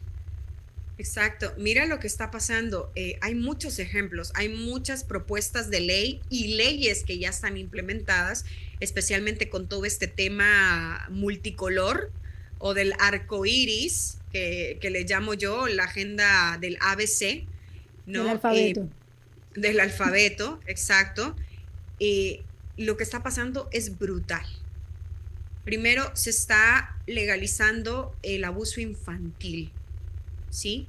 Exacto. Mira lo que está pasando. Hay muchos ejemplos, hay muchas propuestas de ley y leyes que ya están implementadas, especialmente con todo este tema multicolor o del arco iris, que le llamo yo la agenda del ABC, ¿no? Del alfabeto. Del alfabeto, exacto. Lo que está pasando es brutal. Primero, se está legalizando el abuso infantil, ¿sí?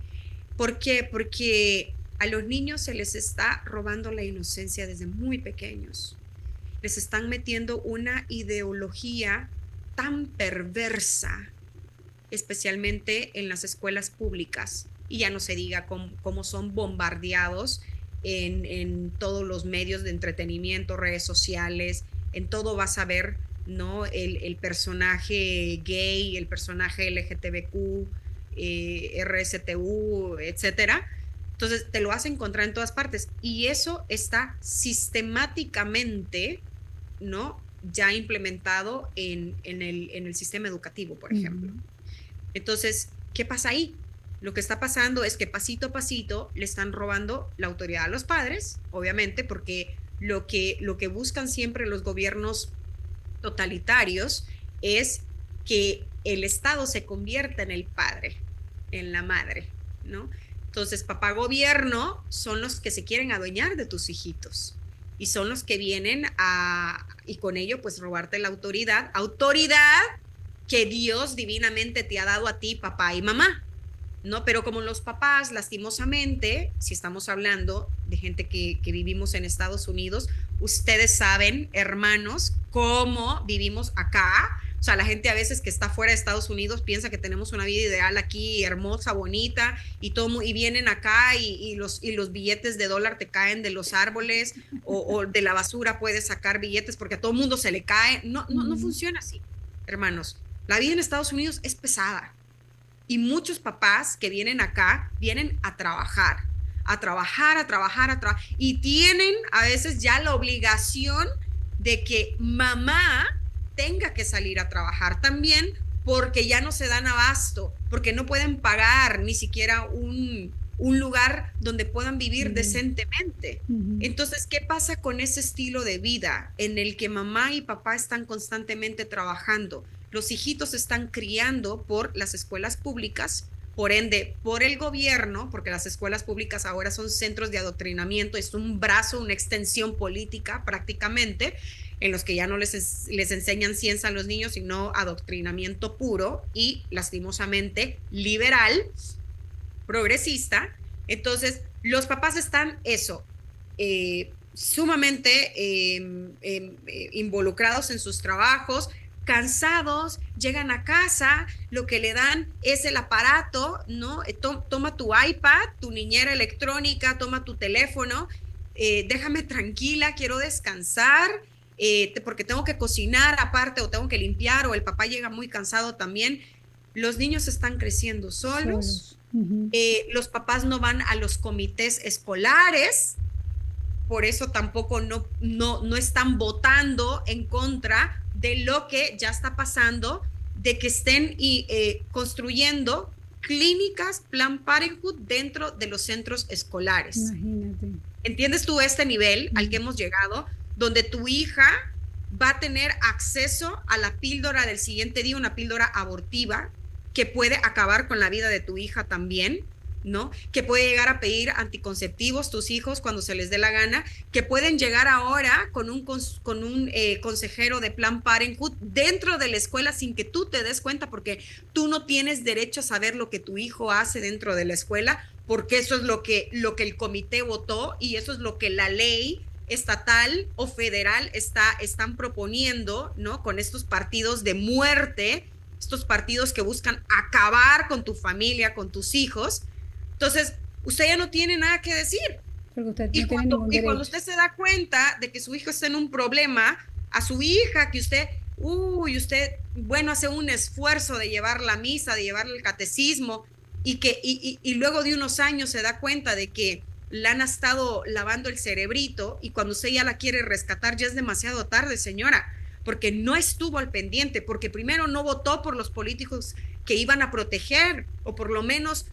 ¿Por qué? Porque a los niños se les está robando la inocencia desde muy pequeños. Les están metiendo una ideología tan perversa, especialmente en las escuelas públicas, y ya no se diga cómo son bombardeados en todos los medios de entretenimiento, redes sociales, en todo vas a ver, ¿no? El personaje gay, el personaje LGTBQ, RSTU, etcétera. Entonces te lo vas a encontrar en todas partes y eso está sistemáticamente, ¿no? Ya implementado en el sistema educativo, por ejemplo. Entonces, ¿qué pasa ahí? Lo que está pasando es que pasito a pasito le están robando la autoridad a los padres, obviamente, porque lo que buscan siempre los gobiernos totalitarios es que el Estado se convierta en el padre, en la madre, ¿no? Entonces, papá gobierno son los que se quieren adueñar de tus hijitos y son los que vienen y con ello, pues, robarte la autoridad que Dios divinamente te ha dado a ti, papá y mamá, ¿no? Pero como los papás, lastimosamente, si estamos hablando de gente que vivimos en Estados Unidos, ustedes saben, hermanos, cómo vivimos acá. O sea, la gente a veces que está fuera de Estados Unidos piensa que tenemos una vida ideal aquí, hermosa, bonita, y vienen acá y los billetes de dólar te caen de los árboles o de la basura puedes sacar billetes porque a todo mundo se le cae. No funciona así, hermanos. La vida en Estados Unidos es pesada y muchos papás que vienen acá vienen a trabajar y tienen a veces ya la obligación de que mamá tenga que salir a trabajar también porque ya no se dan abasto, porque no pueden pagar ni siquiera un un lugar donde puedan vivir Mm. decentemente. Ujú. Entonces, ¿qué pasa con ese estilo de vida en el que mamá y papá están constantemente trabajando? Los hijitos están criando por las escuelas públicas, por ende, por el gobierno, porque las escuelas públicas ahora son centros de adoctrinamiento, es un brazo, una extensión política prácticamente, en los que ya no les enseñan ciencia a los niños, sino adoctrinamiento puro y lastimosamente liberal, progresista. Entonces, los papás están sumamente involucrados en sus trabajos, cansados, llegan a casa, lo que le dan es el aparato, ¿no? Toma tu iPad, tu niñera electrónica, toma tu teléfono, déjame tranquila, quiero descansar, porque tengo que cocinar aparte o tengo que limpiar o el papá llega muy cansado también. Los niños están creciendo solos. Solos. Ujú. Los papás no van a los comités escolares, por eso tampoco no están votando en contra de lo que ya está pasando, de que estén construyendo clínicas Planned Parenthood dentro de los centros escolares. Imagínate. ¿Entiendes tú este nivel al que hemos llegado, donde tu hija va a tener acceso a la píldora del siguiente día, una píldora abortiva que puede acabar con la vida de tu hija también, ¿no? Que puede llegar a pedir anticonceptivos tus hijos cuando se les dé la gana, que pueden llegar ahora con un consejero de Planned Parenthood dentro de la escuela sin que tú te des cuenta, porque tú no tienes derecho a saber lo que tu hijo hace dentro de la escuela, porque eso es lo que el comité votó y eso es lo que la ley estatal o federal están proponiendo, ¿no? Con estos partidos de muerte, estos partidos que buscan acabar con tu familia, con tus hijos. Entonces, usted ya no tiene nada que decir. Porque usted no Y tiene ningún derecho. cuando usted se da cuenta de que su hijo está en un problema, a su hija, que usted, bueno, hace un esfuerzo de llevarla a misa, de llevarle el catecismo, y luego de unos años se da cuenta de que le han estado lavando el cerebrito, y cuando usted ya la quiere rescatar, ya es demasiado tarde, señora, porque no estuvo al pendiente, porque primero no votó por los políticos que iban a proteger, o por lo menos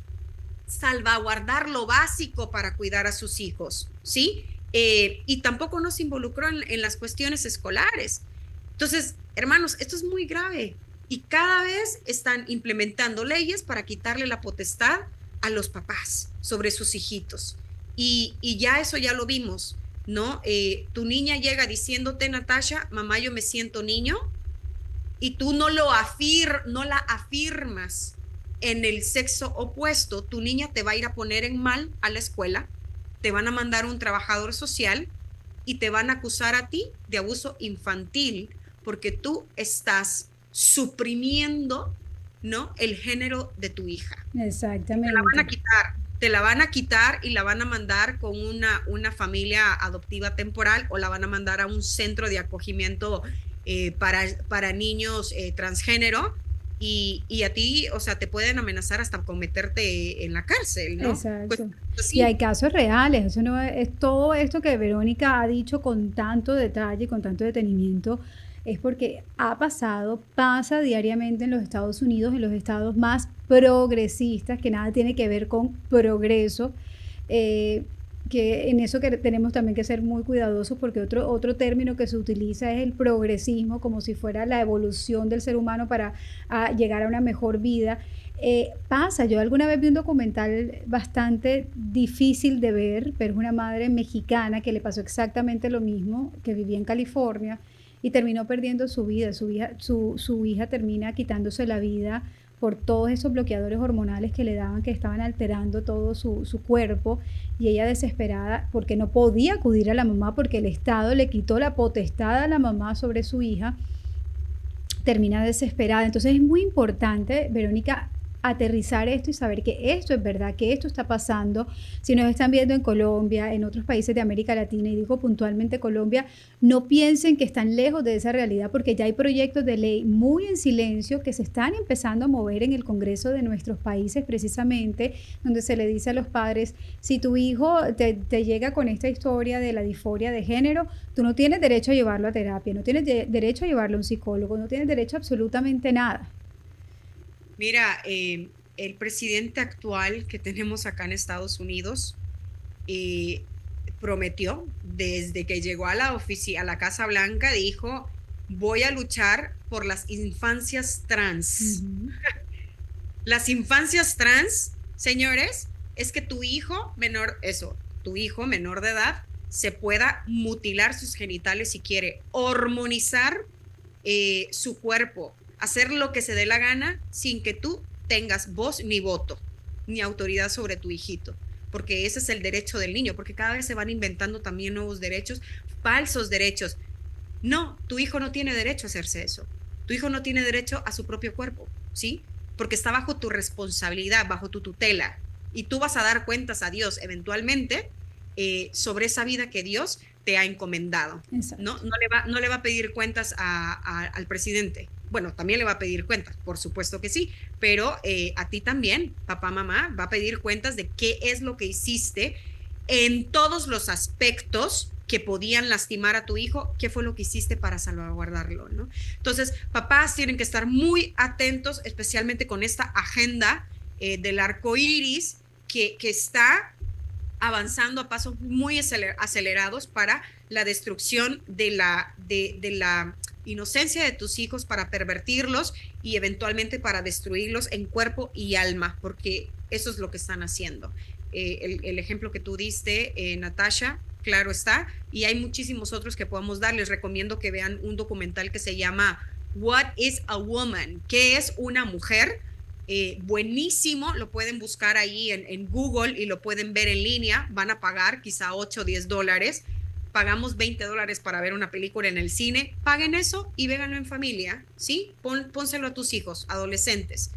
salvaguardar lo básico para cuidar a sus hijos, ¿sí? Y tampoco nos involucró en las cuestiones escolares. Entonces, hermanos, esto es muy grave y cada vez están implementando leyes para quitarle la potestad a los papás sobre sus hijitos. Y ya eso ya lo vimos, ¿no? Tu niña llega diciéndote, Natasha, mamá, yo me siento niño, y tú no la afirmas en el sexo opuesto, tu niña te va a ir a poner en mal a la escuela, te van a mandar un trabajador social y te van a acusar a ti de abuso infantil porque tú estás suprimiendo, ¿no?, el género de tu hija. Exactamente. Te la van a quitar y la van a mandar con una familia adoptiva temporal o la van a mandar a un centro de acogimiento para niños transgénero. Y a ti, o sea, te pueden amenazar hasta con meterte en la cárcel, ¿no? Exacto. Pues, sí. Y hay casos reales, eso no es todo esto que Verónica ha dicho con tanto detalle, con tanto detenimiento, es porque pasa diariamente en los Estados Unidos, en los estados más progresistas, que nada tiene que ver con progreso, que en eso que tenemos también que ser muy cuidadosos, porque otro término que se utiliza es el progresismo, como si fuera la evolución del ser humano para llegar a una mejor vida. Yo alguna vez vi un documental bastante difícil de ver, pero es una madre mexicana que le pasó exactamente lo mismo, que vivía en California y terminó perdiendo su vida. Su hija termina quitándose la vida por todos esos bloqueadores hormonales que le daban, que estaban alterando todo su cuerpo, y ella desesperada porque no podía acudir a la mamá porque el Estado le quitó la potestad a la mamá sobre su hija, termina desesperada. Entonces es muy importante, Verónica, aterrizar esto y saber que esto es verdad, que esto está pasando. Si nos están viendo en Colombia, en otros países de América Latina, y digo puntualmente Colombia, no piensen que están lejos de esa realidad, porque ya hay proyectos de ley muy en silencio que se están empezando a mover en el Congreso de nuestros países, precisamente, donde se le dice a los padres, si tu hijo te llega con esta historia de la disforia de género, tú no tienes derecho a llevarlo a terapia, no tienes derecho a llevarlo a un psicólogo, no tienes derecho a absolutamente nada. Mira, el presidente actual que tenemos acá en Estados Unidos prometió desde que llegó a la Casa Blanca, dijo, voy a luchar por las infancias trans. Las infancias trans, señores, es que tu hijo menor de edad se pueda mutilar sus genitales si quiere, hormonizar su cuerpo, hacer lo que se dé la gana sin que tú tengas voz ni voto, ni autoridad sobre tu hijito, porque ese es el derecho del niño, porque cada vez se van inventando también nuevos derechos, falsos derechos. No, tu hijo no tiene derecho a hacerse eso. Tu hijo no tiene derecho a su propio cuerpo, ¿sí? Porque está bajo tu responsabilidad, bajo tu tutela, y tú vas a dar cuentas a Dios eventualmente sobre esa vida que Dios te ha encomendado. ¿No? No le va a pedir cuentas al presidente. Bueno, también le va a pedir cuentas, por supuesto que sí, pero a ti también, papá, mamá, va a pedir cuentas de qué es lo que hiciste en todos los aspectos que podían lastimar a tu hijo, qué fue lo que hiciste para salvaguardarlo, ¿no? Entonces, papás tienen que estar muy atentos, especialmente con esta agenda del arco iris que está avanzando a pasos muy acelerados para la destrucción de la inocencia de tus hijos, para pervertirlos y eventualmente para destruirlos en cuerpo y alma, porque eso es lo que están haciendo. El ejemplo que tú diste, Natasha, claro está, y hay muchísimos otros que podemos dar. Les recomiendo que vean un documental que se llama What is a Woman? ¿Qué es una mujer? Buenísimo, lo pueden buscar ahí en Google y lo pueden ver en línea. Van a pagar quizá $8 o $10. Pagamos $20 para ver una película en el cine. Paguen eso y véanlo en familia, ¿sí? Pónselo a tus hijos, adolescentes.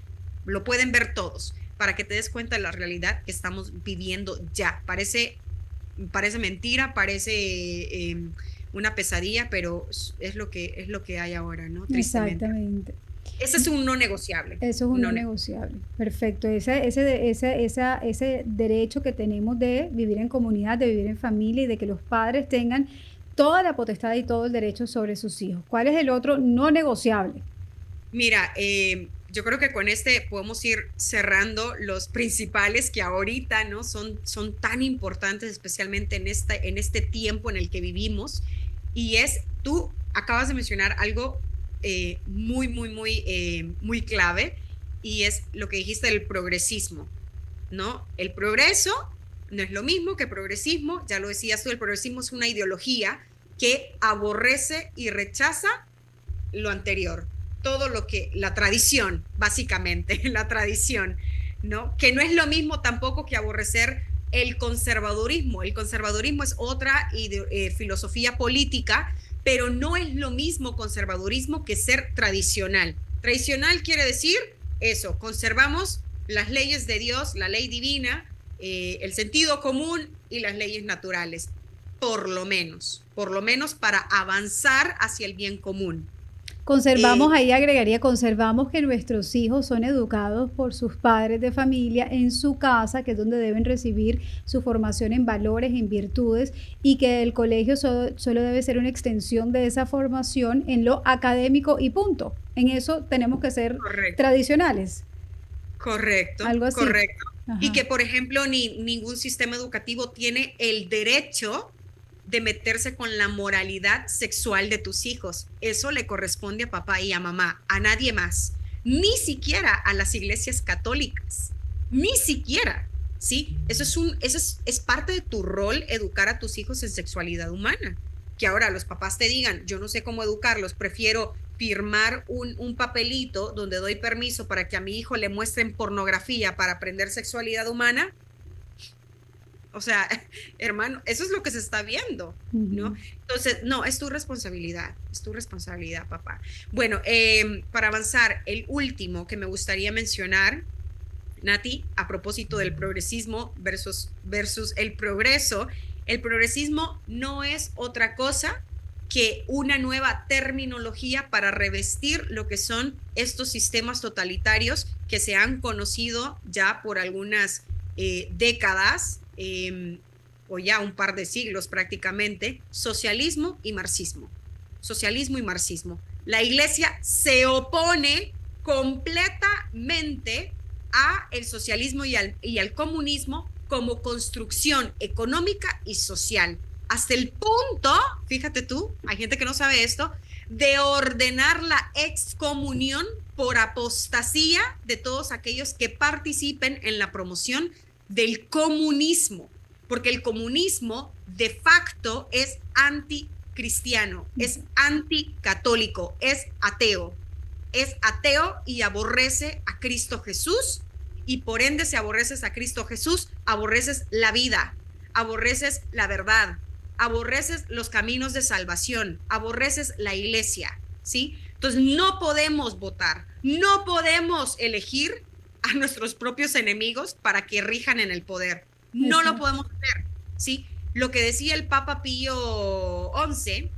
Lo pueden ver todos para que te des cuenta de la realidad que estamos viviendo ya. Parece mentira, parece una pesadilla, pero es lo que hay ahora, ¿no? Tristemente. Exactamente. Ese es un no negociable. Eso es un no negociable. Perfecto. Ese derecho que tenemos de vivir en comunidad, de vivir en familia y de que los padres tengan toda la potestad y todo el derecho sobre sus hijos. ¿Cuál es el otro no negociable? Mira, yo creo que con este podemos ir cerrando los principales que ahorita, ¿no? son tan importantes, especialmente en este tiempo en el que vivimos. Y tú acabas de mencionar algo muy clave, y es lo que dijiste del progresismo, ¿no? El progreso no es lo mismo que progresismo. Ya lo decías tú, el progresismo es una ideología que aborrece y rechaza lo anterior, todo lo que, la tradición, básicamente, la tradición, ¿no? Que no es lo mismo tampoco que aborrecer el conservadurismo. El conservadurismo es otra filosofía política, pero no es lo mismo conservadurismo que ser tradicional. Tradicional quiere decir eso, conservamos las leyes de Dios, la ley divina, el sentido común y las leyes naturales, por lo menos para avanzar hacia el bien común. Conservamos, ahí agregaría, conservamos que nuestros hijos son educados por sus padres de familia en su casa, que es donde deben recibir su formación en valores, en virtudes, y que el colegio solo debe ser una extensión de esa formación en lo académico y punto. En eso tenemos que ser tradicionales. Correcto. Algo así. Correcto. Ajá. Y que, por ejemplo, ningún sistema educativo tiene el derecho de meterse con la moralidad sexual de tus hijos. Eso le corresponde a papá y a mamá, a nadie más, ni siquiera a las iglesias católicas, ni siquiera, ¿sí? Eso es parte de tu rol, educar a tus hijos en sexualidad humana. Que ahora los papás te digan, yo no sé cómo educarlos, prefiero firmar un papelito donde doy permiso para que a mi hijo le muestren pornografía para aprender sexualidad humana. O sea, hermano, eso es lo que se está viendo, ¿no? Entonces, no, es tu responsabilidad, papá. Bueno, para avanzar, el último que me gustaría mencionar, Nati, a propósito del progresismo versus el progreso, el progresismo no es otra cosa que una nueva terminología para revestir lo que son estos sistemas totalitarios que se han conocido ya por algunas décadas, o ya un par de siglos prácticamente, socialismo y marxismo. Socialismo y marxismo. La iglesia se opone completamente a el socialismo y al comunismo como construcción económica y social, hasta el punto, fíjate tú, hay gente que no sabe esto, de ordenar la excomunión por apostasía de todos aquellos que participen en la promoción del comunismo, porque el comunismo de facto es anticristiano, es anticatólico, es ateo y aborrece a Cristo Jesús, y por ende, si aborreces a Cristo Jesús, aborreces la vida, aborreces la verdad, aborreces los caminos de salvación, aborreces la iglesia, ¿sí? Entonces no podemos votar, no podemos elegir a nuestros propios enemigos para que rijan en el poder. No lo podemos hacer, ¿sí? Lo que decía el Papa Pío XI,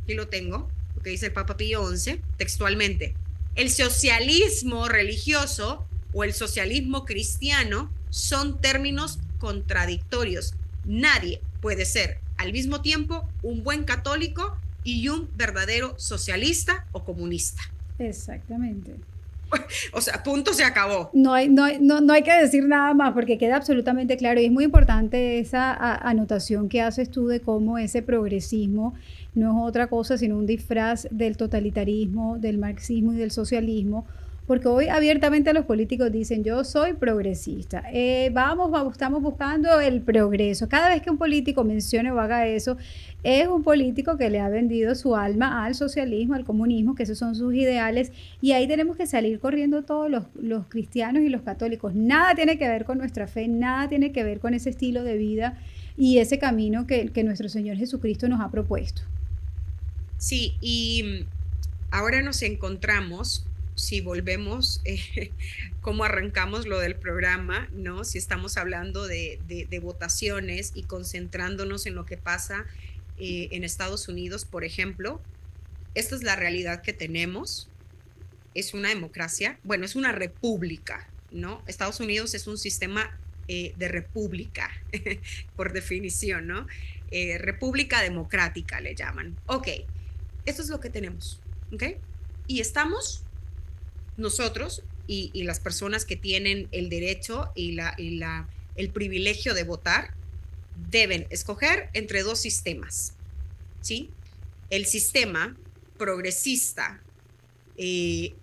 aquí lo tengo, lo que dice el Papa Pío XI, textualmente: el socialismo religioso o el socialismo cristiano son términos contradictorios. Nadie puede ser al mismo tiempo un buen católico y un verdadero socialista o comunista. Exactamente. O sea, punto, se acabó. No hay que decir nada más porque queda absolutamente claro, y es muy importante esa anotación que haces tú de cómo ese progresismo no es otra cosa sino un disfraz del totalitarismo, del marxismo y del socialismo, porque hoy abiertamente los políticos dicen: yo soy progresista, estamos buscando el progreso. Cada vez que un político mencione o haga eso, es un político que le ha vendido su alma al socialismo, al comunismo, que esos son sus ideales, y ahí tenemos que salir corriendo todos los cristianos y los católicos. Nada tiene que ver con nuestra fe, nada tiene que ver con ese estilo de vida y ese camino que nuestro Señor Jesucristo nos ha propuesto. Sí, y ahora nos encontramos, si volvemos, cómo arrancamos lo del programa, ¿no? Si estamos hablando de votaciones y concentrándonos en lo que pasa en Estados Unidos, por ejemplo, esta es la realidad que tenemos. Es una democracia, bueno, es una república, ¿no? Estados Unidos es un sistema de república, por definición, ¿no? República democrática le llaman. Ok, esto es lo que tenemos, ¿ok? Y estamos nosotros y las personas que tienen el derecho y el privilegio de votar deben escoger entre dos sistemas, ¿sí? El sistema progresista,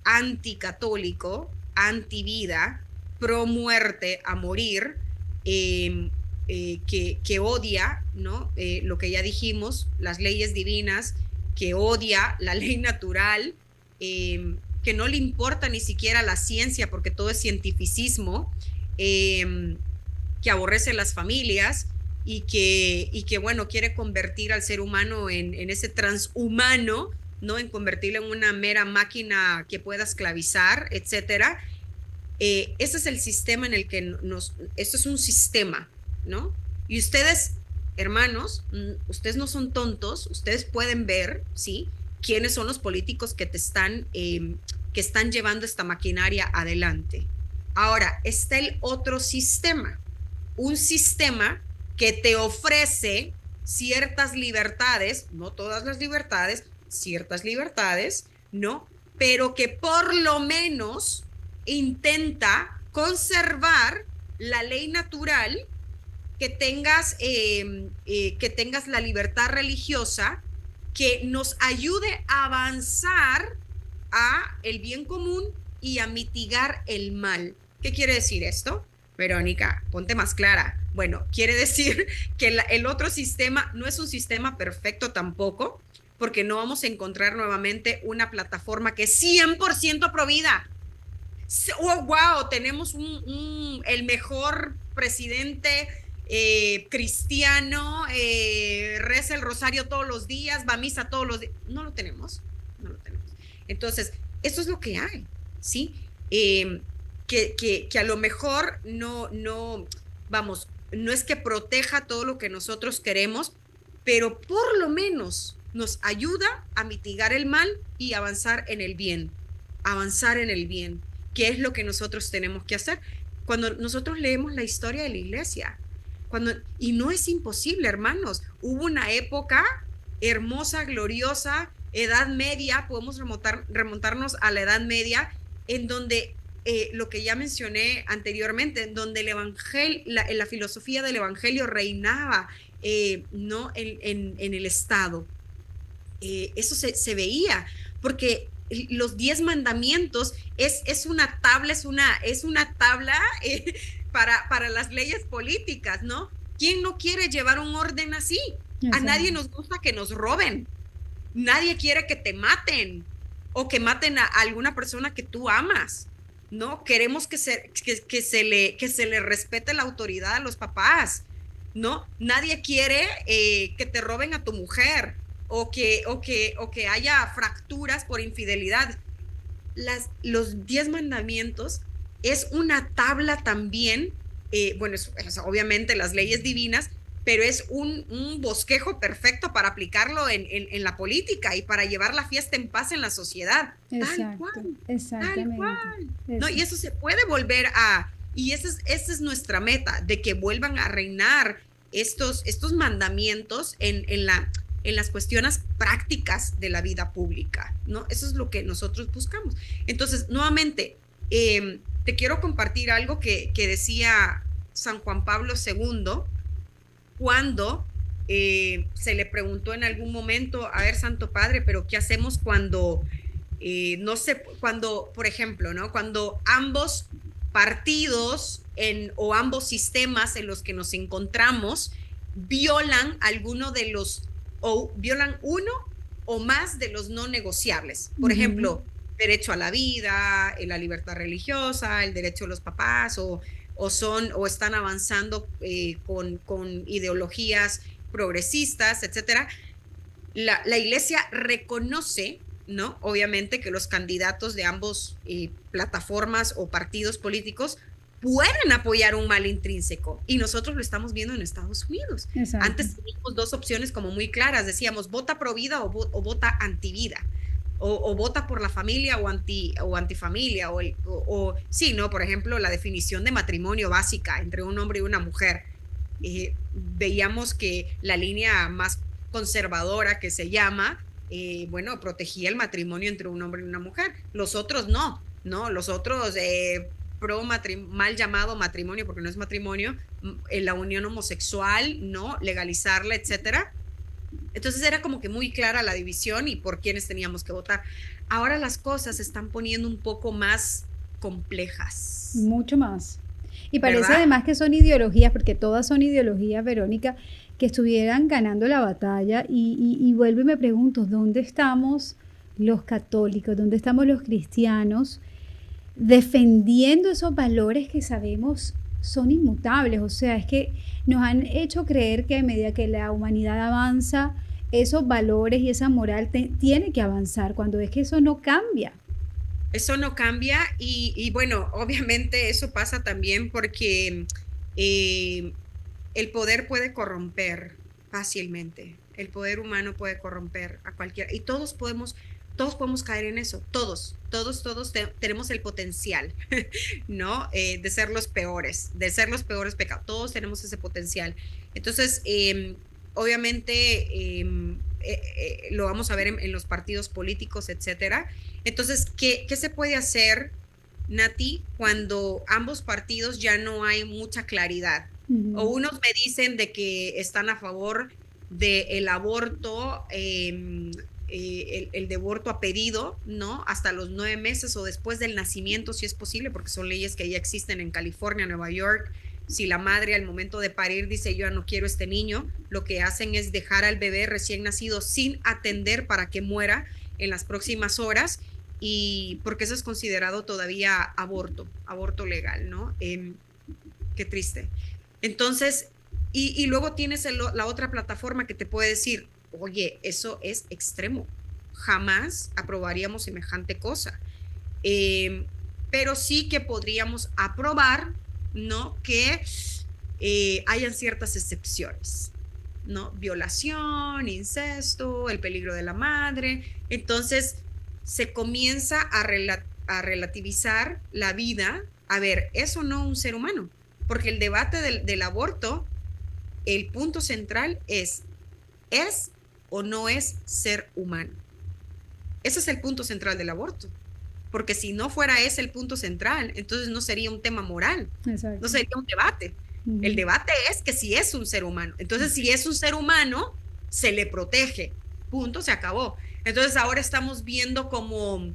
anticatólico, antivida, pro muerte a morir, que odia, ¿no? Lo que ya dijimos, las leyes divinas, que odia la ley natural, que no le importa ni siquiera la ciencia porque todo es cientificismo, que aborrece las familias y que bueno, quiere convertir al ser humano en ese transhumano, ¿no? En convertirlo en una mera máquina que pueda esclavizar, etcétera. Ese es el sistema en el que esto es un sistema, ¿no? Y ustedes, hermanos, ustedes no son tontos, ustedes pueden ver, ¿sí?, quiénes son los políticos que están llevando esta maquinaria adelante. Ahora, está el otro sistema, un sistema que te ofrece ciertas libertades, no todas las libertades, ciertas libertades, ¿no? Pero que por lo menos intenta conservar la ley natural, que tengas la libertad religiosa, que nos ayude a avanzar a el bien común y a mitigar el mal. ¿Qué quiere decir esto? Verónica, ponte más clara. Bueno, quiere decir que el otro sistema no es un sistema perfecto tampoco, porque no vamos a encontrar nuevamente una plataforma que es 100% provida. Oh, wow, tenemos el mejor presidente cristiano, reza el rosario todos los días, va a misa todos los días. No lo tenemos. Entonces, esto es lo que hay, ¿sí? Que a lo mejor no es que proteja todo lo que nosotros queremos, pero por lo menos nos ayuda a mitigar el mal y avanzar en el bien, que es lo que nosotros tenemos que hacer. Cuando nosotros leemos la historia de la iglesia, y no es imposible, hermanos, hubo una época hermosa, gloriosa, Edad Media, podemos remontarnos a la Edad Media, en donde lo que ya mencioné anteriormente, donde la filosofía del evangelio reinaba, ¿no? en el Estado. Eso se veía, porque los 10 mandamientos es una tabla, es una tabla para las leyes políticas, ¿no? ¿Quién no quiere llevar un orden así? A nadie nos gusta que nos roben, nadie quiere que te maten o que maten a alguna persona que tú amas, ¿no? Queremos que se le respete la autoridad a los papás, ¿no? Nadie quiere que te roben a tu mujer o que haya fracturas por infidelidad. Los 10 mandamientos es una tabla también, bueno, obviamente las leyes divinas, pero es un bosquejo perfecto para aplicarlo en la política y para llevar la fiesta en paz en la sociedad. Tal cual, exactamente. Tal cual. ¿No? Y eso se puede volver y esa es nuestra meta, de que vuelvan a reinar estos mandamientos en las cuestiones prácticas de la vida pública, ¿no? Eso es lo que nosotros buscamos. Entonces, nuevamente, te quiero compartir algo que decía San Juan Pablo II, cuando se le preguntó en algún momento, a ver, Santo Padre, pero ¿qué hacemos cuando, no sé, cuando, por ejemplo, ¿no? Cuando ambos partidos o ambos sistemas en los que nos encontramos violan violan uno o más de los no negociables? Por ejemplo, derecho a la vida, la libertad religiosa, el derecho de los papás, o están avanzando con ideologías progresistas, etcétera. La Iglesia reconoce, ¿no? Obviamente, que los candidatos de ambos plataformas o partidos políticos pueden apoyar un mal intrínseco, y nosotros lo estamos viendo en Estados Unidos. Exacto. Antes teníamos dos opciones como muy claras, decíamos vota pro vida o vota antivida, o vota por la familia o antifamilia, sí, ¿no? Por ejemplo, la definición de matrimonio básica entre un hombre y una mujer. Veíamos que la línea más conservadora, que se llama, bueno, protegía el matrimonio entre un hombre y una mujer. Los otros no, los otros mal llamado matrimonio, porque no es matrimonio, la unión homosexual, ¿no? Legalizarla, etcétera. Entonces era como que muy clara la división y por quiénes teníamos que votar. Ahora las cosas se están poniendo un poco más complejas. Mucho más. Y parece, ¿verdad?, además que son ideologías, porque todas son ideologías, Verónica, que estuvieran ganando la batalla. Y vuelvo y me pregunto, ¿dónde estamos los católicos? ¿Dónde estamos los cristianos defendiendo esos valores que sabemos son inmutables? O sea, es que nos han hecho creer que a medida que la humanidad avanza, esos valores y esa moral tiene que avanzar, cuando es que eso no cambia. Eso no cambia y bueno, obviamente eso pasa también porque el poder puede corromper fácilmente. El poder humano puede corromper a cualquiera, y todos podemos caer en eso, todos tenemos el potencial, ¿no? De ser los peores pecados, todos tenemos ese potencial. Entonces, obviamente, lo vamos a ver en los partidos políticos, etcétera. Entonces, ¿qué se puede hacer, Nati, cuando ambos partidos ya no hay mucha claridad? O unos me dicen de que están a favor del aborto, el de aborto a pedido, ¿no? Hasta los 9 meses o después del nacimiento, si es posible, porque son leyes que ya existen en California, Nueva York. Si la madre al momento de parir dice yo no quiero este niño, lo que hacen es dejar al bebé recién nacido sin atender para que muera en las próximas horas, y porque eso es considerado todavía aborto legal, ¿no? Qué triste. Entonces, y luego tienes la otra plataforma que te puede decir, oye, eso es extremo, jamás aprobaríamos semejante cosa, pero sí que podríamos aprobar, ¿no? Que hayan ciertas excepciones, ¿no? Violación, incesto, el peligro de la madre. Entonces se comienza a relativizar la vida. A ver, eso no un ser humano, porque el debate del aborto, el punto central ¿es o no es ser humano? Ese es el punto central del aborto. porque si no fuera ese el punto central, entonces no sería un tema moral, Exacto. no sería un debate. El debate es que si es un ser humano. Entonces, si es un ser humano, se le protege. Punto, se acabó. Entonces, ahora estamos viendo como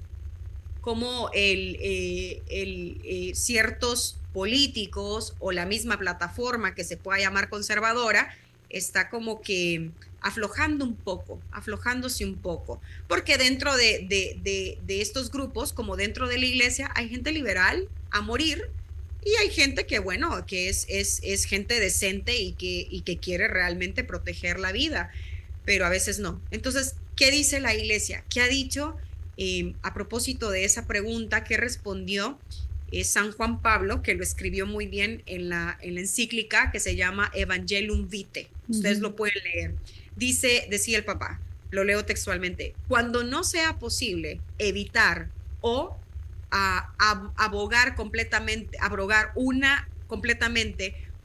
ciertos políticos o la misma plataforma que se pueda llamar conservadora está como que aflojándose un poco, porque dentro de estos grupos, como dentro de la iglesia, hay gente liberal a morir y hay gente que, bueno, que es gente decente y que quiere realmente proteger la vida, pero a veces no. Entonces, ¿qué dice la iglesia? ¿Qué ha dicho? A propósito de esa pregunta que respondió San Juan Pablo, que lo escribió muy bien en la encíclica que se llama Evangelium Vitae. Ustedes lo pueden leer. Decía el Papa, lo leo textualmente: cuando no sea posible evitar o abrogar completamente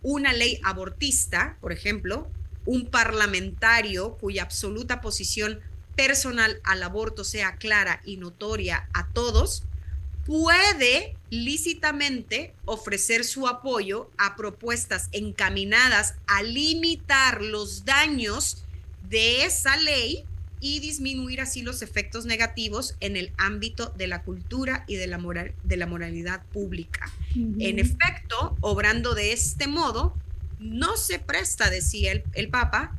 una ley abortista, por ejemplo, un parlamentario cuya absoluta posición personal al aborto sea clara y notoria a todos, puede lícitamente ofrecer su apoyo a propuestas encaminadas a limitar los daños de esa ley y disminuir así los efectos negativos en el ámbito de la cultura y de la moralidad pública. En efecto, obrando de este modo, no se presta, decía el Papa,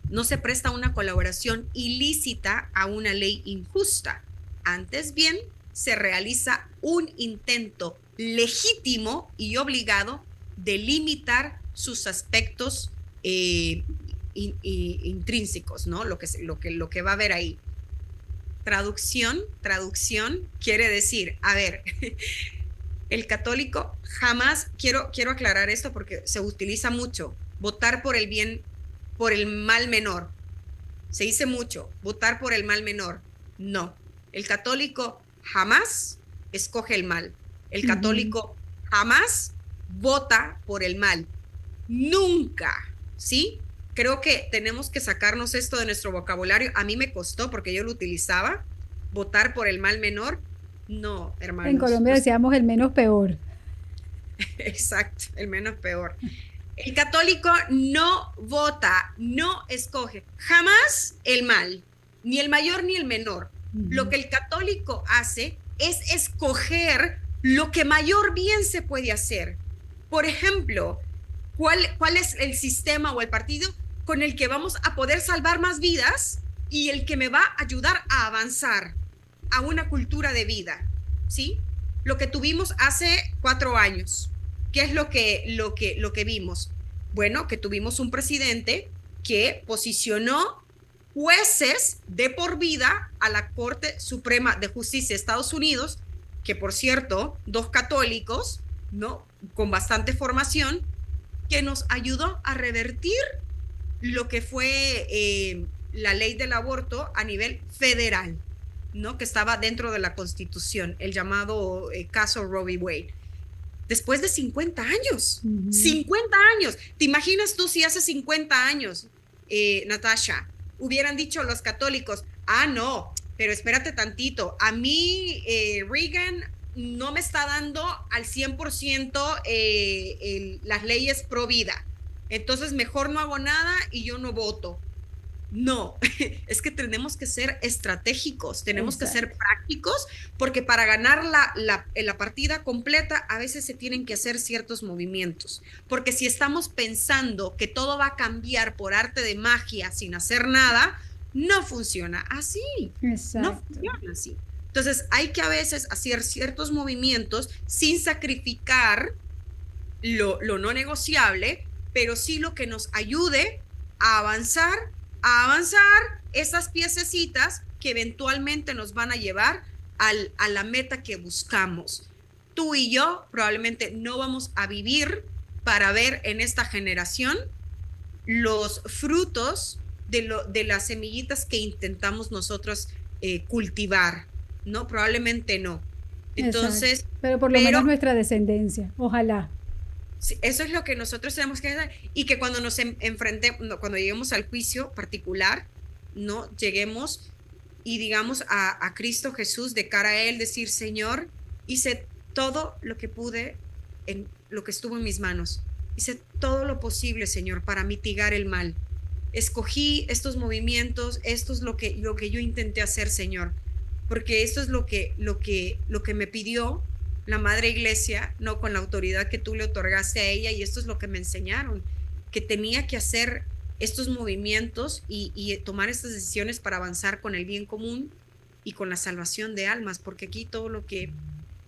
no se presta una colaboración ilícita a una ley injusta. Antes bien, se realiza un intento legítimo y obligado de limitar sus aspectos intrínsecos, ¿no? Lo que va a haber ahí. Traducción quiere decir, a ver, el católico jamás, quiero aclarar esto porque se utiliza mucho, votar por el mal menor. Se dice mucho, votar por el mal menor. No, el católico jamás escoge el mal. El católico jamás vota por el mal. Nunca, ¿sí? Creo que tenemos que sacarnos esto de nuestro vocabulario. A mí me costó porque yo lo utilizaba. Votar por el mal menor. No, hermanos. En Colombia decíamos el menos peor. Exacto, el menos peor. El católico no vota, no escoge jamás el mal, ni el mayor ni el menor. Lo que el católico hace es escoger lo que mayor bien se puede hacer. Por ejemplo, ¿cuál es el sistema o el partido con el que vamos a poder salvar más vidas y el que me va a ayudar a avanzar a una cultura de vida? ¿Sí? Lo que tuvimos hace 4 años. ¿Qué es lo que vimos? Bueno, que tuvimos un presidente que posicionó jueces de por vida a la Corte Suprema de Justicia de Estados Unidos, que por cierto, 2 católicos, ¿no? Con bastante formación, que nos ayudó a revertir lo que fue la ley del aborto a nivel federal, ¿no? Que estaba dentro de la Constitución, el llamado caso Roe v. Wade. Después de 50 años, 50 años. ¿Te imaginas tú si hace 50 años, Natasha, hubieran dicho los católicos, no, pero espérate tantito, a mí Reagan no me está dando al 100% las leyes pro vida, entonces mejor no hago nada y yo no voto? No, es que tenemos que ser estratégicos, tenemos que ser prácticos, porque para ganar la partida completa a veces se tienen que hacer ciertos movimientos, porque si estamos pensando que todo va a cambiar por arte de magia sin hacer nada, no funciona así. Exacto. No funciona así. Entonces hay que a veces hacer ciertos movimientos sin sacrificar lo no negociable, pero sí lo que nos ayude a avanzar esas piececitas que eventualmente nos van a llevar a la meta que buscamos. Tú y yo probablemente no vamos a vivir para ver en esta generación los frutos de las semillitas que intentamos nosotros cultivar, ¿no? Probablemente no. Entonces, pero por lo menos nuestra descendencia, ojalá. Sí, eso es lo que nosotros tenemos que hacer, y que cuando nos enfrentemos, cuando lleguemos al juicio particular, no lleguemos digamos a Cristo Jesús de cara a Él, decir, Señor, hice todo lo que pude en lo que estuvo en mis manos. Hice todo lo posible, Señor, para mitigar el mal. Escogí estos movimientos, esto es lo que yo intenté hacer, Señor, porque esto es lo que me pidió la Madre Iglesia, no con la autoridad que tú le otorgaste a ella, y esto es lo que me enseñaron, que tenía que hacer estos movimientos y tomar estas decisiones para avanzar con el bien común y con la salvación de almas, porque aquí todo lo que,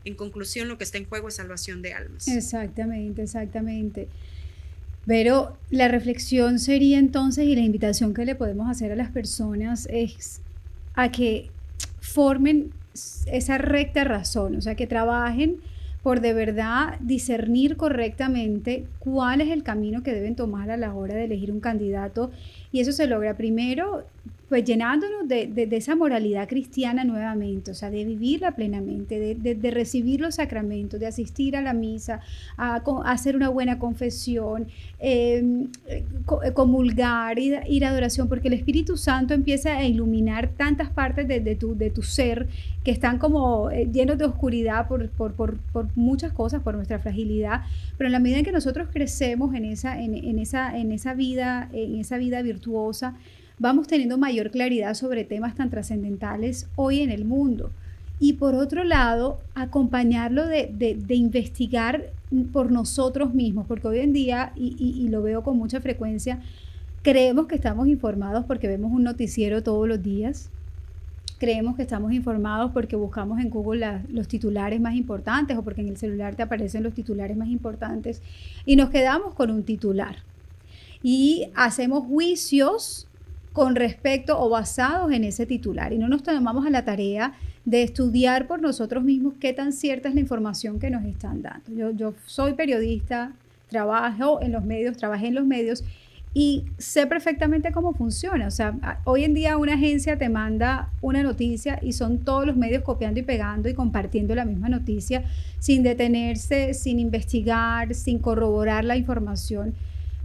en conclusión, lo que está en juego es salvación de almas. Exactamente, exactamente. Pero la reflexión sería entonces, y la invitación que le podemos hacer a las personas es a que formen esa recta razón, o sea, que trabajen por de verdad discernir correctamente cuál es el camino que deben tomar a la hora de elegir un candidato. Y eso se logra primero, pues llenándonos de esa moralidad cristiana nuevamente, o sea, de vivirla plenamente, de recibir los sacramentos, de asistir a la misa, a hacer una buena confesión, comulgar, ir a adoración, porque el Espíritu Santo empieza a iluminar tantas partes de tu ser que están como llenos de oscuridad por muchas cosas, por nuestra fragilidad, pero en la medida en que nosotros crecemos en esa vida virtuosa, vamos teniendo mayor claridad sobre temas tan trascendentales hoy en el mundo. Y por otro lado, acompañarlo de investigar por nosotros mismos, porque hoy en día, y lo veo con mucha frecuencia, creemos que estamos informados porque vemos un noticiero todos los días, creemos que estamos informados porque buscamos en Google los titulares más importantes o porque en el celular te aparecen los titulares más importantes y nos quedamos con un titular. Y hacemos juicios con respecto o basados en ese titular y no nos tomamos a la tarea de estudiar por nosotros mismos qué tan cierta es la información que nos están dando. Yo soy periodista, trabajé en los medios y sé perfectamente cómo funciona. O sea, hoy en día una agencia te manda una noticia y son todos los medios copiando y pegando y compartiendo la misma noticia sin detenerse, sin investigar, sin corroborar la información.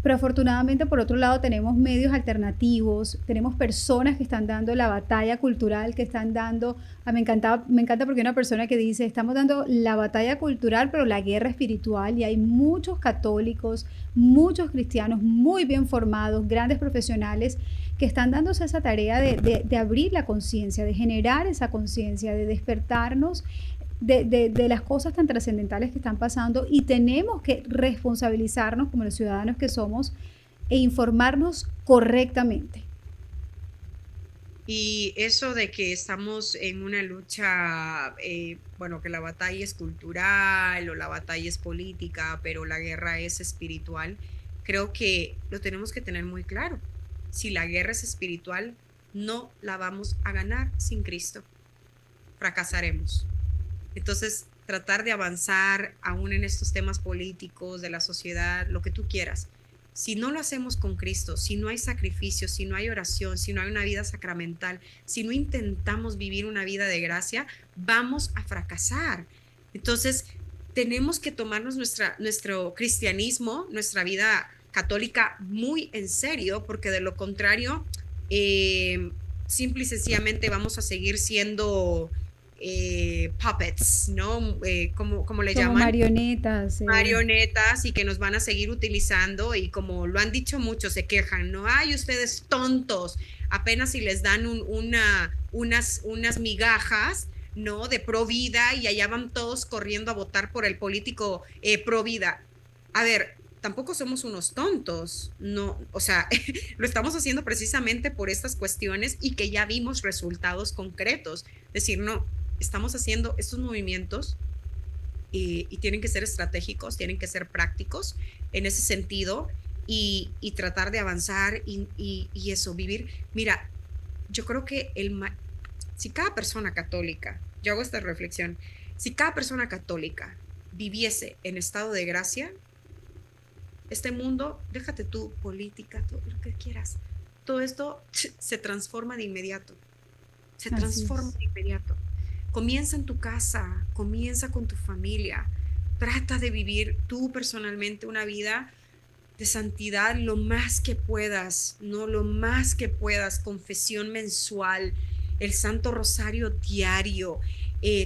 Pero afortunadamente, por otro lado, tenemos medios alternativos, tenemos personas que están dando la batalla cultural, que están dando, me encanta porque hay una persona que dice, estamos dando la batalla cultural, pero la guerra espiritual, y hay muchos católicos, muchos cristianos muy bien formados, grandes profesionales, que están dándose esa tarea de abrir la conciencia, de generar esa conciencia, de despertarnos de las cosas tan trascendentales que están pasando, y tenemos que responsabilizarnos como los ciudadanos que somos e informarnos correctamente. Y eso de que estamos en una lucha, bueno, que la batalla es cultural o la batalla es política, pero la guerra es espiritual, creo que lo tenemos que tener muy claro. Si la guerra es espiritual, no la vamos a ganar sin Cristo. Fracasaremos. Entonces, tratar de avanzar aún en estos temas políticos, de la sociedad, lo que tú quieras. Si no lo hacemos con Cristo, si no hay sacrificio, si no hay oración, si no hay una vida sacramental, si no intentamos vivir una vida de gracia, vamos a fracasar. Entonces, tenemos que tomarnos nuestro cristianismo, nuestra vida católica muy en serio, porque de lo contrario, simple y sencillamente vamos a seguir siendo puppets, ¿no? ¿Cómo le llaman? Marionetas. Marionetas, y que nos van a seguir utilizando, y como lo han dicho muchos, se quejan, ¿no? Ay, ustedes tontos, apenas si les dan unas migajas, ¿no? De pro vida, y allá van todos corriendo a votar por el político pro vida. A ver, tampoco somos unos tontos, no, o sea, lo estamos haciendo precisamente por estas cuestiones y que ya vimos resultados concretos. Es decir, no, estamos haciendo estos movimientos y tienen que ser estratégicos, tienen que ser prácticos en ese sentido, y tratar de avanzar y eso, vivir. Mira, yo creo que si cada persona católica, yo hago esta reflexión, si cada persona católica viviese en estado de gracia, este mundo, déjate tú, política, todo lo que quieras, todo esto se transforma de inmediato, se transforma de inmediato. Comienza en tu casa, comienza con tu familia, trata de vivir tú personalmente una vida de santidad lo más que puedas, ¿no? Lo más que puedas, confesión mensual, el Santo Rosario diario,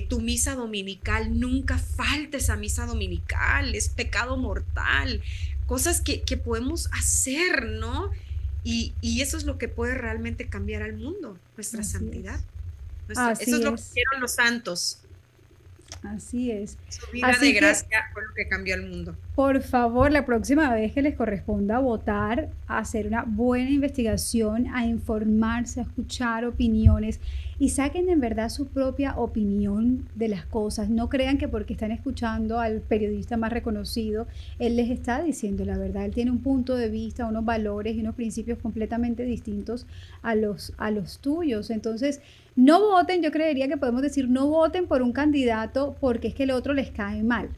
tu misa dominical, nunca faltes a misa dominical, es pecado mortal, cosas que podemos hacer, ¿no? Y eso es lo que puede realmente cambiar al mundo, nuestra Así santidad. es. Eso es Así lo que es. hicieron los santos. Así es. Su vida de Así que gracia fue lo que cambió el mundo. por favor, la próxima vez que les corresponda votar, a hacer una buena investigación, a informarse, a escuchar opiniones y saquen en verdad su propia opinión de las cosas. No crean que porque están escuchando al periodista más reconocido, él les está diciendo la verdad. Él tiene un punto de vista, unos valores y unos principios completamente distintos a los tuyos. Entonces, no voten, yo creería que podemos decir, no voten por un candidato porque es que el otro les cae mal.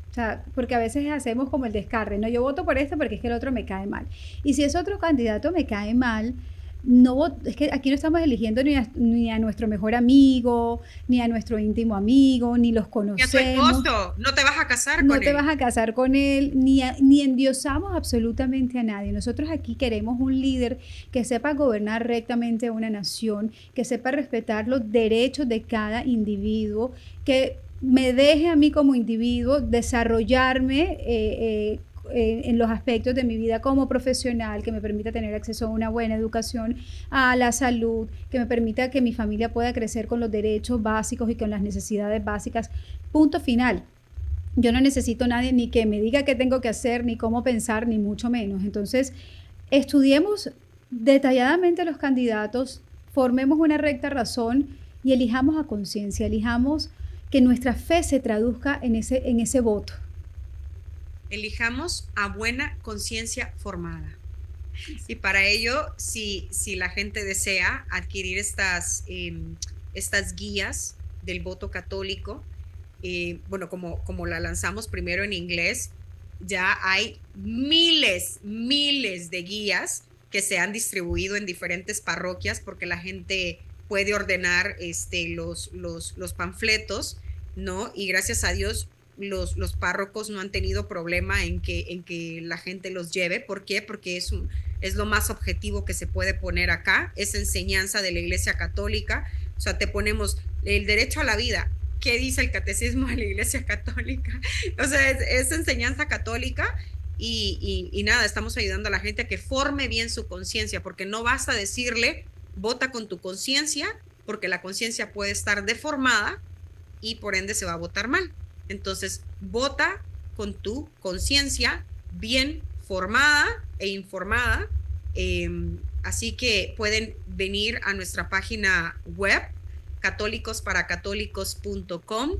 O sea, porque a veces hacemos como el descarre, no, yo voto por este porque es que el otro me cae mal. Y si ese otro candidato me cae mal, no, es que aquí no estamos eligiendo ni a nuestro mejor amigo, ni a nuestro íntimo amigo, ni los Y a tu conocemos, esposo, no te vas a casar no con te vas él. a casar con él, ni endiosamos absolutamente a nadie. Nosotros aquí queremos un líder que sepa gobernar rectamente una nación, que sepa respetar los derechos de cada individuo, que me deje a mí como individuo desarrollarme en los aspectos de mi vida como profesional, que me permita tener acceso a una buena educación, a la salud, que me permita que mi familia pueda crecer con los derechos básicos y con las necesidades básicas. Punto final. Yo no necesito a nadie ni que me diga qué tengo que hacer, ni cómo pensar, ni mucho menos. Entonces, estudiemos detalladamente los candidatos, formemos una recta razón y elijamos a conciencia, elijamos que nuestra fe se traduzca en ese voto. Elijamos a buena conciencia formada. Y para ello, si la gente desea adquirir estas guías del voto católico, bueno, como la lanzamos primero en inglés, ya hay miles de guías que se han distribuido en diferentes parroquias porque la gente puede ordenar los panfletos, ¿no? Y gracias a Dios los párrocos no han tenido problema en que la gente los lleve. ¿Por qué? Porque es lo más objetivo que se puede poner acá, es enseñanza de la Iglesia Católica. O sea, te ponemos el derecho a la vida. ¿Qué dice el catecismo de la Iglesia Católica? O sea, es enseñanza católica y nada, estamos ayudando a la gente a que forme bien su conciencia, porque no basta decirle, vota con tu conciencia, porque la conciencia puede estar deformada y por ende se va a votar mal. Entonces, vota con tu conciencia bien formada e informada. Así que pueden venir a nuestra página web, católicosparacatolicos.com,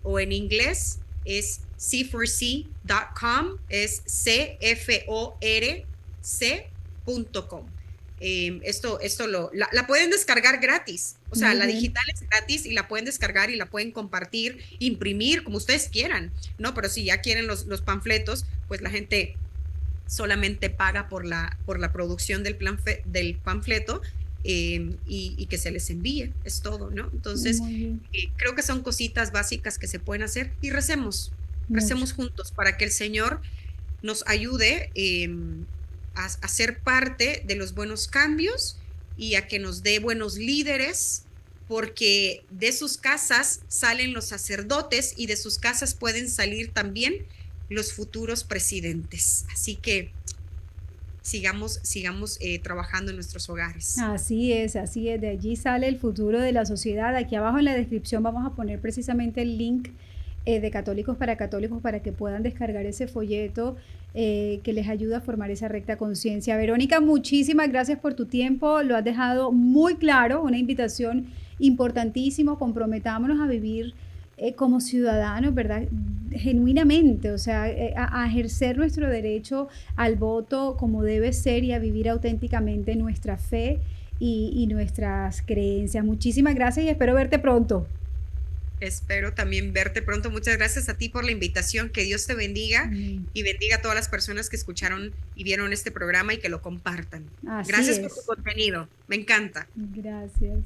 o en inglés es c4c.com, es cforc.com. Esto la pueden descargar gratis, o sea, la digital es gratis y la pueden descargar y la pueden compartir, imprimir, como ustedes quieran, ¿no? Pero si ya quieren los panfletos, pues la gente solamente paga por la producción del panfleto y que se les envíe, es todo, ¿no? Entonces, creo que son cositas básicas que se pueden hacer y recemos juntos para que el Señor nos ayude a ser parte de los buenos cambios y a que nos dé buenos líderes, porque de sus casas salen los sacerdotes y de sus casas pueden salir también los futuros presidentes. Así que sigamos trabajando en nuestros hogares. Así es, de allí sale el futuro de la sociedad. Aquí abajo en la descripción vamos a poner precisamente el link de Católicos para que puedan descargar ese folleto que les ayuda a formar esa recta conciencia. Verónica, muchísimas gracias por tu tiempo, lo has dejado muy claro, una invitación importantísima, comprometámonos a vivir como ciudadanos, ¿verdad? Genuinamente, o sea, a ejercer nuestro derecho al voto como debe ser y a vivir auténticamente nuestra fe y nuestras creencias. Muchísimas gracias y espero verte pronto. Espero también verte pronto. Muchas gracias a ti por la invitación. Que Dios te bendiga y bendiga a todas las personas que escucharon y vieron este programa y que lo compartan. Gracias por tu contenido. Me encanta. Gracias.